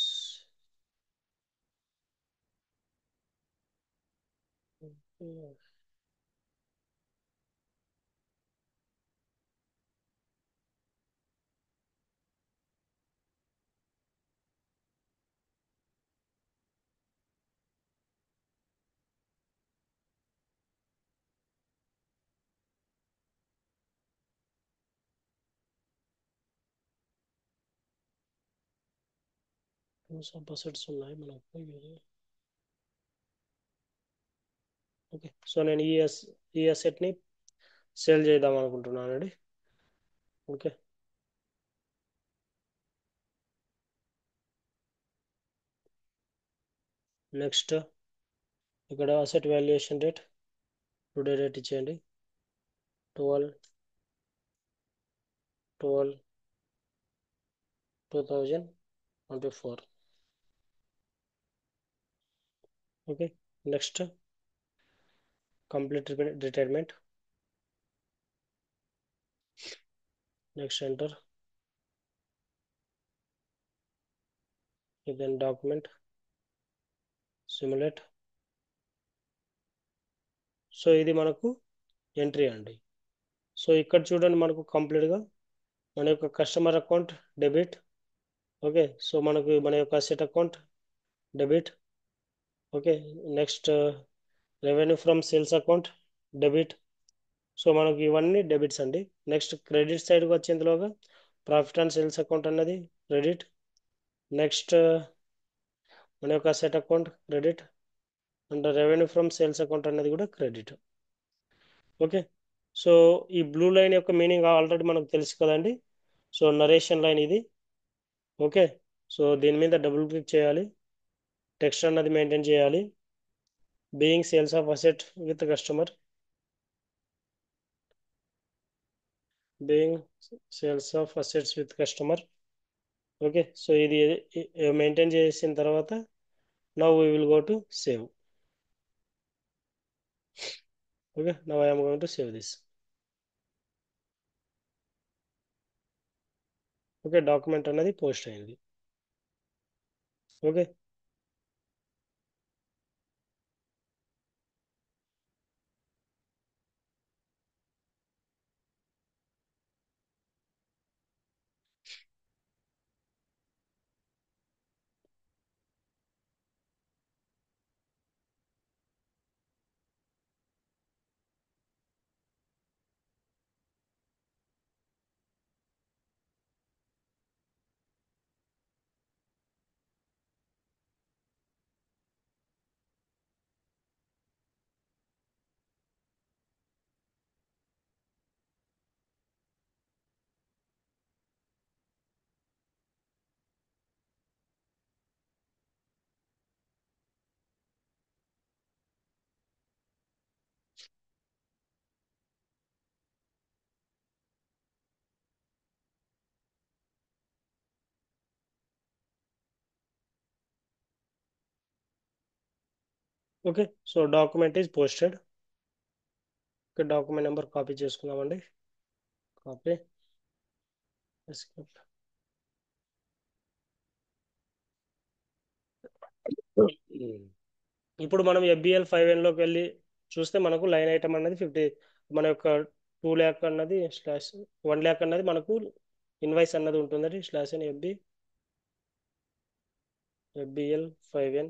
sub assets ఉన్నాయి మనకు. ఓకే. సో నేను ఈ అసెట్ని సేల్ చేద్దాం అనుకుంటున్నానండి. ఓకే. నెక్స్ట్ ఇక్కడ asset valuation rate today rate ఇచ్చేయండి 12 12 2024. Okay, next complete retirement. Next enter, then document simulate. So ఇది మనకు ఎంట్రీ అండి. సో ఇక్కడ చూడండి మనకు కంప్లీట్గా మన యొక్క customer account debit. Okay, so మనకు మన యొక్క asset account debit. Okay, next revenue from sales account debit. So మనకు ఇవన్నీ డెబిట్స్ అండి. నెక్స్ట్ క్రెడిట్ సైడ్కి వచ్చేంతలోగా ప్రాఫిట్ అండ్ సేల్స్ అకౌంట్ అన్నది క్రెడిట్. నెక్స్ట్ మన యొక్క asset account credit and revenue from sales account అనేది కూడా క్రెడిట్. ఓకే, సో ఈ బ్లూ లైన్ యొక్క మీనింగ్ ఆల్రెడీ మనకు తెలుసు కదండి. సో నరేషన్ లైన్ ఇది. ఓకే, సో దీని మీద డబుల్ క్లిక్ చేయాలి, టెక్స్ట్ అన్నది మెయింటైన్ చేయాలి. Being sales of asset with customer, being sales of assets with customer. Okay, so ఇది మెయింటైన్ చేసిన తర్వాత now we will go to save. Okay, now I'm going to save this. Okay, document అనేది post అయింది. Okay, okay, so document is posted. Okay, document number copy చేసుకుందామండి. Copy escape. ఇప్పుడు మనం FBL 5N లోకి వెళ్ళి చూస్తే మనకు లైన్ ఐటమ్ అన్నది 50, మన యొక్క 2 lakh అన్నది స్లాష్ 1 lakh అన్నది మనకు ఇన్వాయిస్ అన్నది ఉంటుందండి. స్లాష్ అని FBL 5N.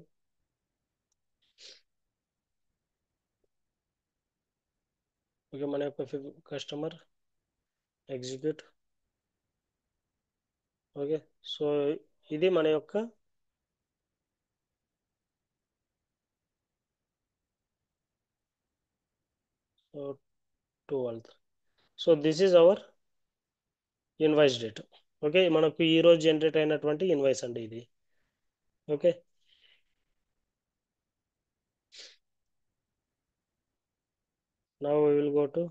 ఓకే, మన యొక్క కస్టమర్ ఎగ్జిక్యూట్. ఓకే, సో ఇది మన యొక్క so 12th. So this is our invoice date. Okay, మనకు ఈ రోజు జనరేట్ అయినటువంటి ఇన్వాయిస్ అండి ఇది. Okay, now we will go to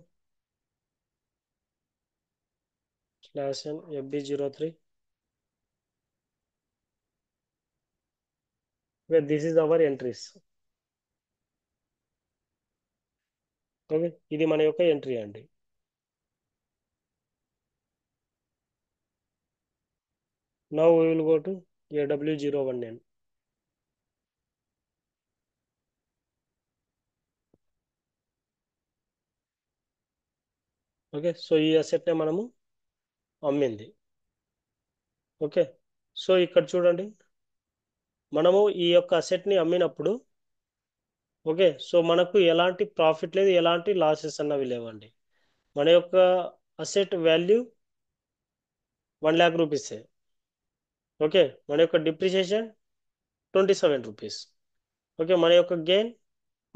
/n FB03. Okay, this is our entries. Okay, ఇది మన యొక్క ఎంట్రీ అండి. Now we will go to AW01N. Okay, so ఈ అసెట్నే మనము అమ్మింది. ఓకే, సో ఇక్కడ చూడండి మనము ఈ యొక్క అసెట్ని అమ్మినప్పుడు ఓకే, సో మనకు ఎలాంటి ప్రాఫిట్ లేదు, ఎలాంటి లాసెస్ అన్నవి లేవండి. మన యొక్క అసెట్ వాల్యూ 1 lakh రూపీసే. ఓకే, మన యొక్క డిప్రిసియేషన్ 27 రూపీస్. ఓకే, మన యొక్క గెయిన్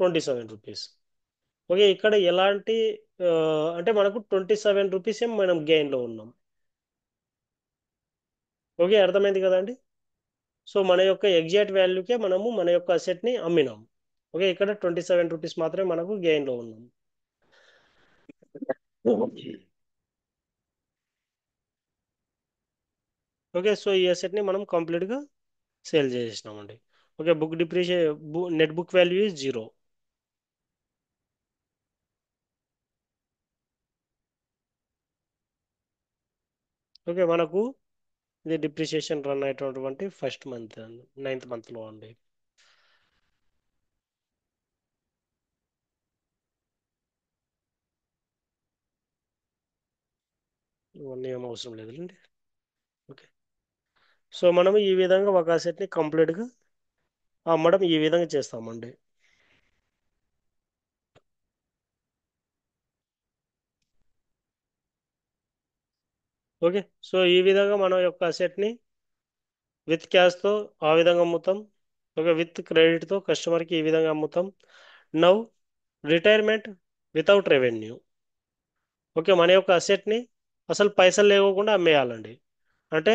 27 రూపీస్. ఓకే, ఇక్కడ ఎలాంటి అంటే మనకు 27 రూపీసే మనం గెయిన్లో ఉన్నాం. ఓకే, అర్థమైంది కదండి. సో మన యొక్క ఎగ్జాక్ట్ వాల్యూకే మనము మన యొక్క అసెట్ని అమ్మినాం. ఓకే, ఇక్కడ ₹27 మాత్రమే మనకు గెయిన్లో ఉన్నాం. ఓకే, సో ఈ అసెట్ని మనం కంప్లీట్గా సేల్ చేసేసినామండి. Okay, book depreciate net book value is 0. Okay, మనకు ఇది డిప్రిషియేషన్ రన్ అయ్యేటటువంటి ఫస్ట్ మంత్, 9th మంత్లో అండి. ఇవన్నీ ఏం అవసరం లేదులేండి. ఓకే, సో మనం ఈ విధంగా ఒక అసెట్ని కంప్లీట్గా అమ్మడం ఈ విధంగా చేస్తామండి. ఓకే, సో ఈ విధంగా మనం యొక్క అసెట్ని విత్ క్యాష్తో ఆ విధంగా అమ్ముతాం. ఓకే, విత్ క్రెడిట్తో కస్టమర్కి ఈ విధంగా అమ్ముతాం. Now retirement without revenue. Okay, మన యొక్క అసెట్ని అసలు పైసలు లేకోకుండా అమ్మేయాలండి. అంటే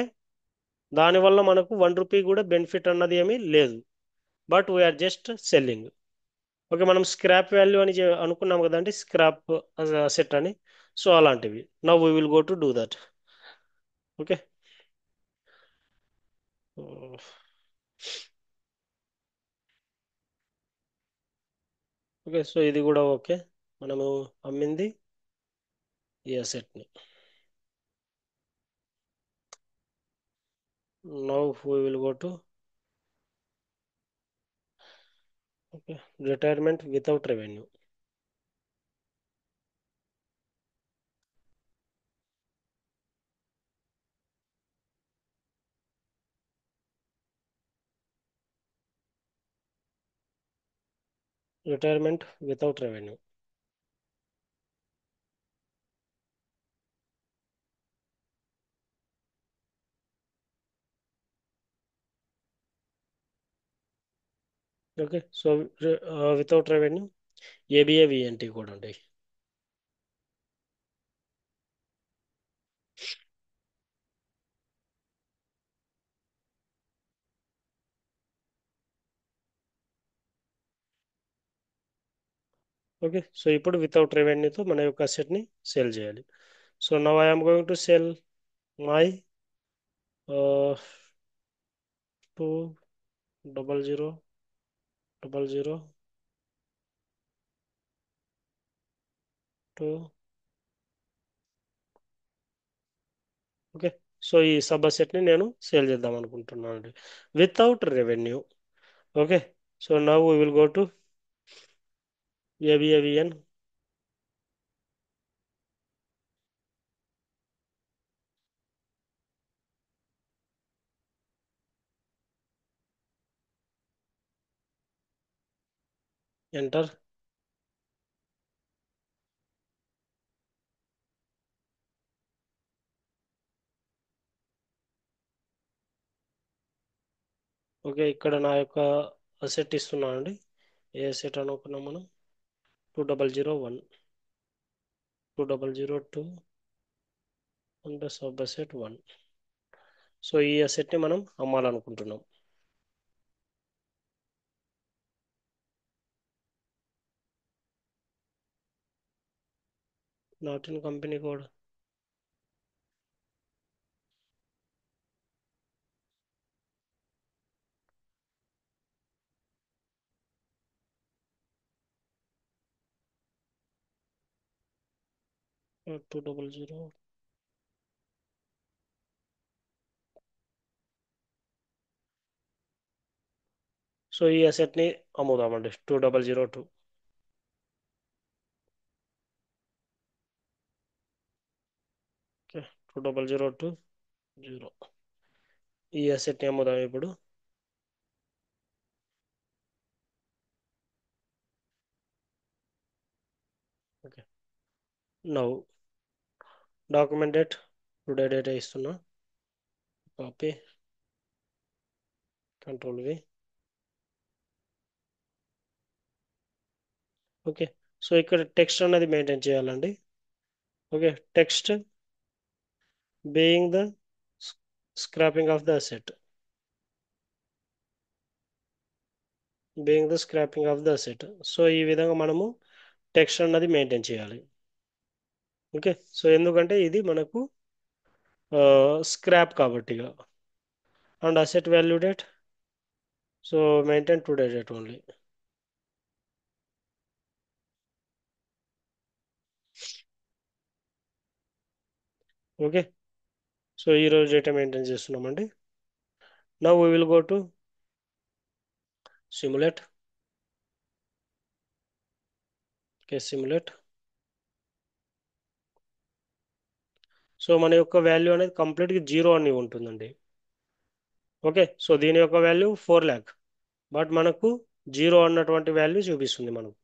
దానివల్ల మనకు ₹1 కూడా బెనిఫిట్ అన్నది ఏమీ లేదు. But we're just selling. Okay, మనం స్క్రాప్ వాల్యూ అని అనుకున్నాం కదండి, స్క్రాప్ అసెట్ అని. సో అలాంటివి. Now we will go to do that. Okay. Okay, so ఇది కూడా ఓకే. మనము అమ్మింది ఈ అసెట్ని. Now we will go to okay retirement without revenue. Retirement without revenue. Okay, so without revenue ABA VNT కూడా అండి. ఓకే, సో ఇప్పుడు without రెవెన్యూతో మన యొక్క అసెట్ని సేల్ చేయాలి. So now I'm going to sell my 20000 okay, so ఈ sub అసెట్ని నేను సేల్ చేద్దాం అనుకుంటున్నాను అండి without revenue. Okay, so now we will go to ABAVN. Enter. Okay, ఇక్కడ నా యొక్క అసెట్ ఇస్తున్నాను అండి. ఏ అసెట్ అనుకున్నాం మనం? 2001, 2002 అండ్ సబ్ అసెట్ 1. సో ఈ అసెట్ని మనం అమ్మాలనుకుంటున్నాం. Not in company code. 200. So ఈ అసెట్ని అమ్ముదామండి 2002. ఓకే, 2002 ఈ అసెట్ని అమ్ముదాం ఇప్పుడు. Okay, now document date today date ఇస్తున్నా. Copy, control V. Okay, so ఇక్కడ టెక్స్ట్ అనేది మెయింటైన్ చేయాలండి. Okay, text being the scrapping of the asset. Being the scrapping of the asset. So ఈ విధంగా మనము టెక్స్ట్ అన్నది మెయింటైన్ చేయాలి. ఓకే, సో ఎందుకంటే ఇది మనకు స్క్రాప్ కాబట్టిగా. And asset value date, so maintain today date only. Okay, so ఈ రోజు డేటా మెయింటైన్ చేస్తున్నామండి. Now we will go to simulate. Okay, simulate. So మన యొక్క వాల్యూ అనేది కంప్లీట్గా జీరో అని ఉంటుందండి. ఓకే, సో దీని యొక్క వాల్యూ 4 lakh, బట్ మనకు జీరో అన్నటువంటి వాల్యూ చూపిస్తుంది మనకు.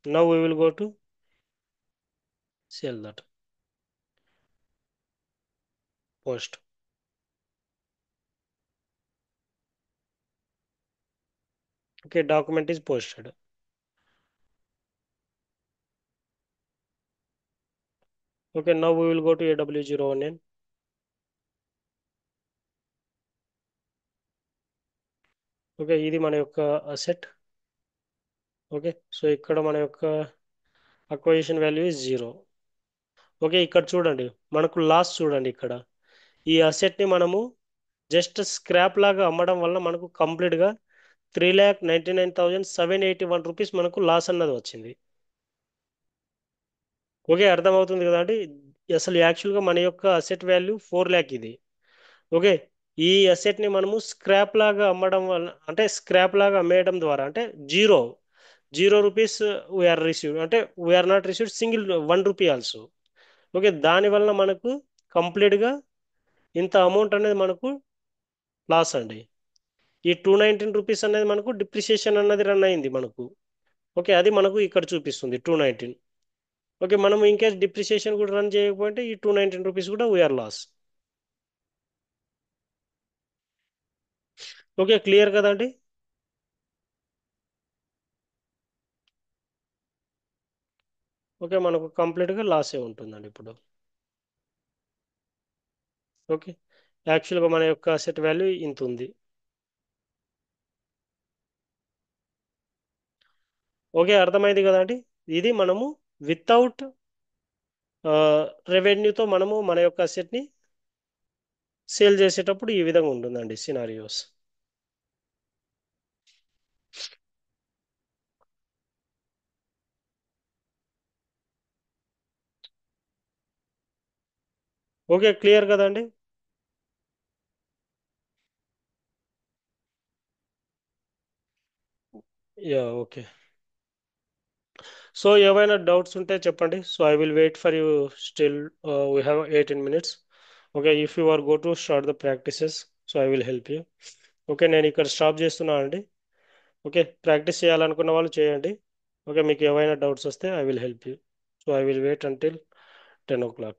Now we will go to sale that post. Okay, document is posted. Okay, now we will go to AW019. Okay, ఇది మన యొక్క అసెట్. ఓకే, సో ఇక్కడ మన యొక్క acquisition value is zero. Okay, ఇక్కడ చూడండి మనకు లాస్ చూడండి ఇక్కడ. ఈ అసెట్ని మనము జస్ట్ స్క్రాప్ లాగా అమ్మడం వల్ల మనకు కంప్లీట్గా 3,99,781 రూపీస్ మనకు లాస్ అన్నది వచ్చింది. ఓకే, అర్థమవుతుంది కదా అండి. అసలు యాక్చువల్గా మన యొక్క అసెట్ వాల్యూ 4 lakh ఇది. ఓకే, ఈ అసెట్ని మనము స్క్రాప్ లాగా అమ్మడం వల్ల, అంటే స్క్రాప్ లాగా అమ్మేయడం ద్వారా, అంటే జీరో 0 రూపీస్ వీఆర్ రిసీవ్డ్, అంటే we are not received single 1 rupee also. Okay, దానివల్ల మనకు కంప్లీట్గా ఇంత అమౌంట్ అనేది మనకు లాస్ అండి. ఈ 219 రూపీస్ అనేది మనకు డిప్రిసియేషన్ అన్నది రన్ అయింది మనకు. ఓకే, అది మనకు ఇక్కడ చూపిస్తుంది 219. ఓకే, మనం ఇన్కేస్ డిప్రిసియేషన్ కూడా రన్ చేయకపోతే ఈ 219 రూపీస్ కూడా వీఆర్ లాస్. ఓకే, క్లియర్ కదండి. ఓకే, మనకు కంప్లీట్గా లాసే ఉంటుందండి ఇప్పుడు. ఓకే, యాక్చువల్గా మన యొక్క అసెట్ వాల్యూ ఇంత ఉంది. ఓకే, అర్థమైంది కదండి. ఇది మనము వితౌట్ రెవెన్యూతో మనము మన యొక్క అసెట్ని సేల్ చేసేటప్పుడు ఈ విధంగా ఉంటుందండి సినారియోస్. ఓకే, క్లియర్ కదండి. Yeah, okay. సో ఏవైనా డౌట్స్ ఉంటే చెప్పండి. So I will wait for you still. We have 18 minutes. Okay, if you are go to start the practices, so I will help you. Okay, నేను ఇక్కడ stop చేస్తున్నాను అండి. Okay, practice చేయాలనుకున్న వాళ్ళు చేయండి. ఓకే, మీకు ఏవైనా డౌట్స్ వస్తే I will help you. So I will wait until 10 o'clock.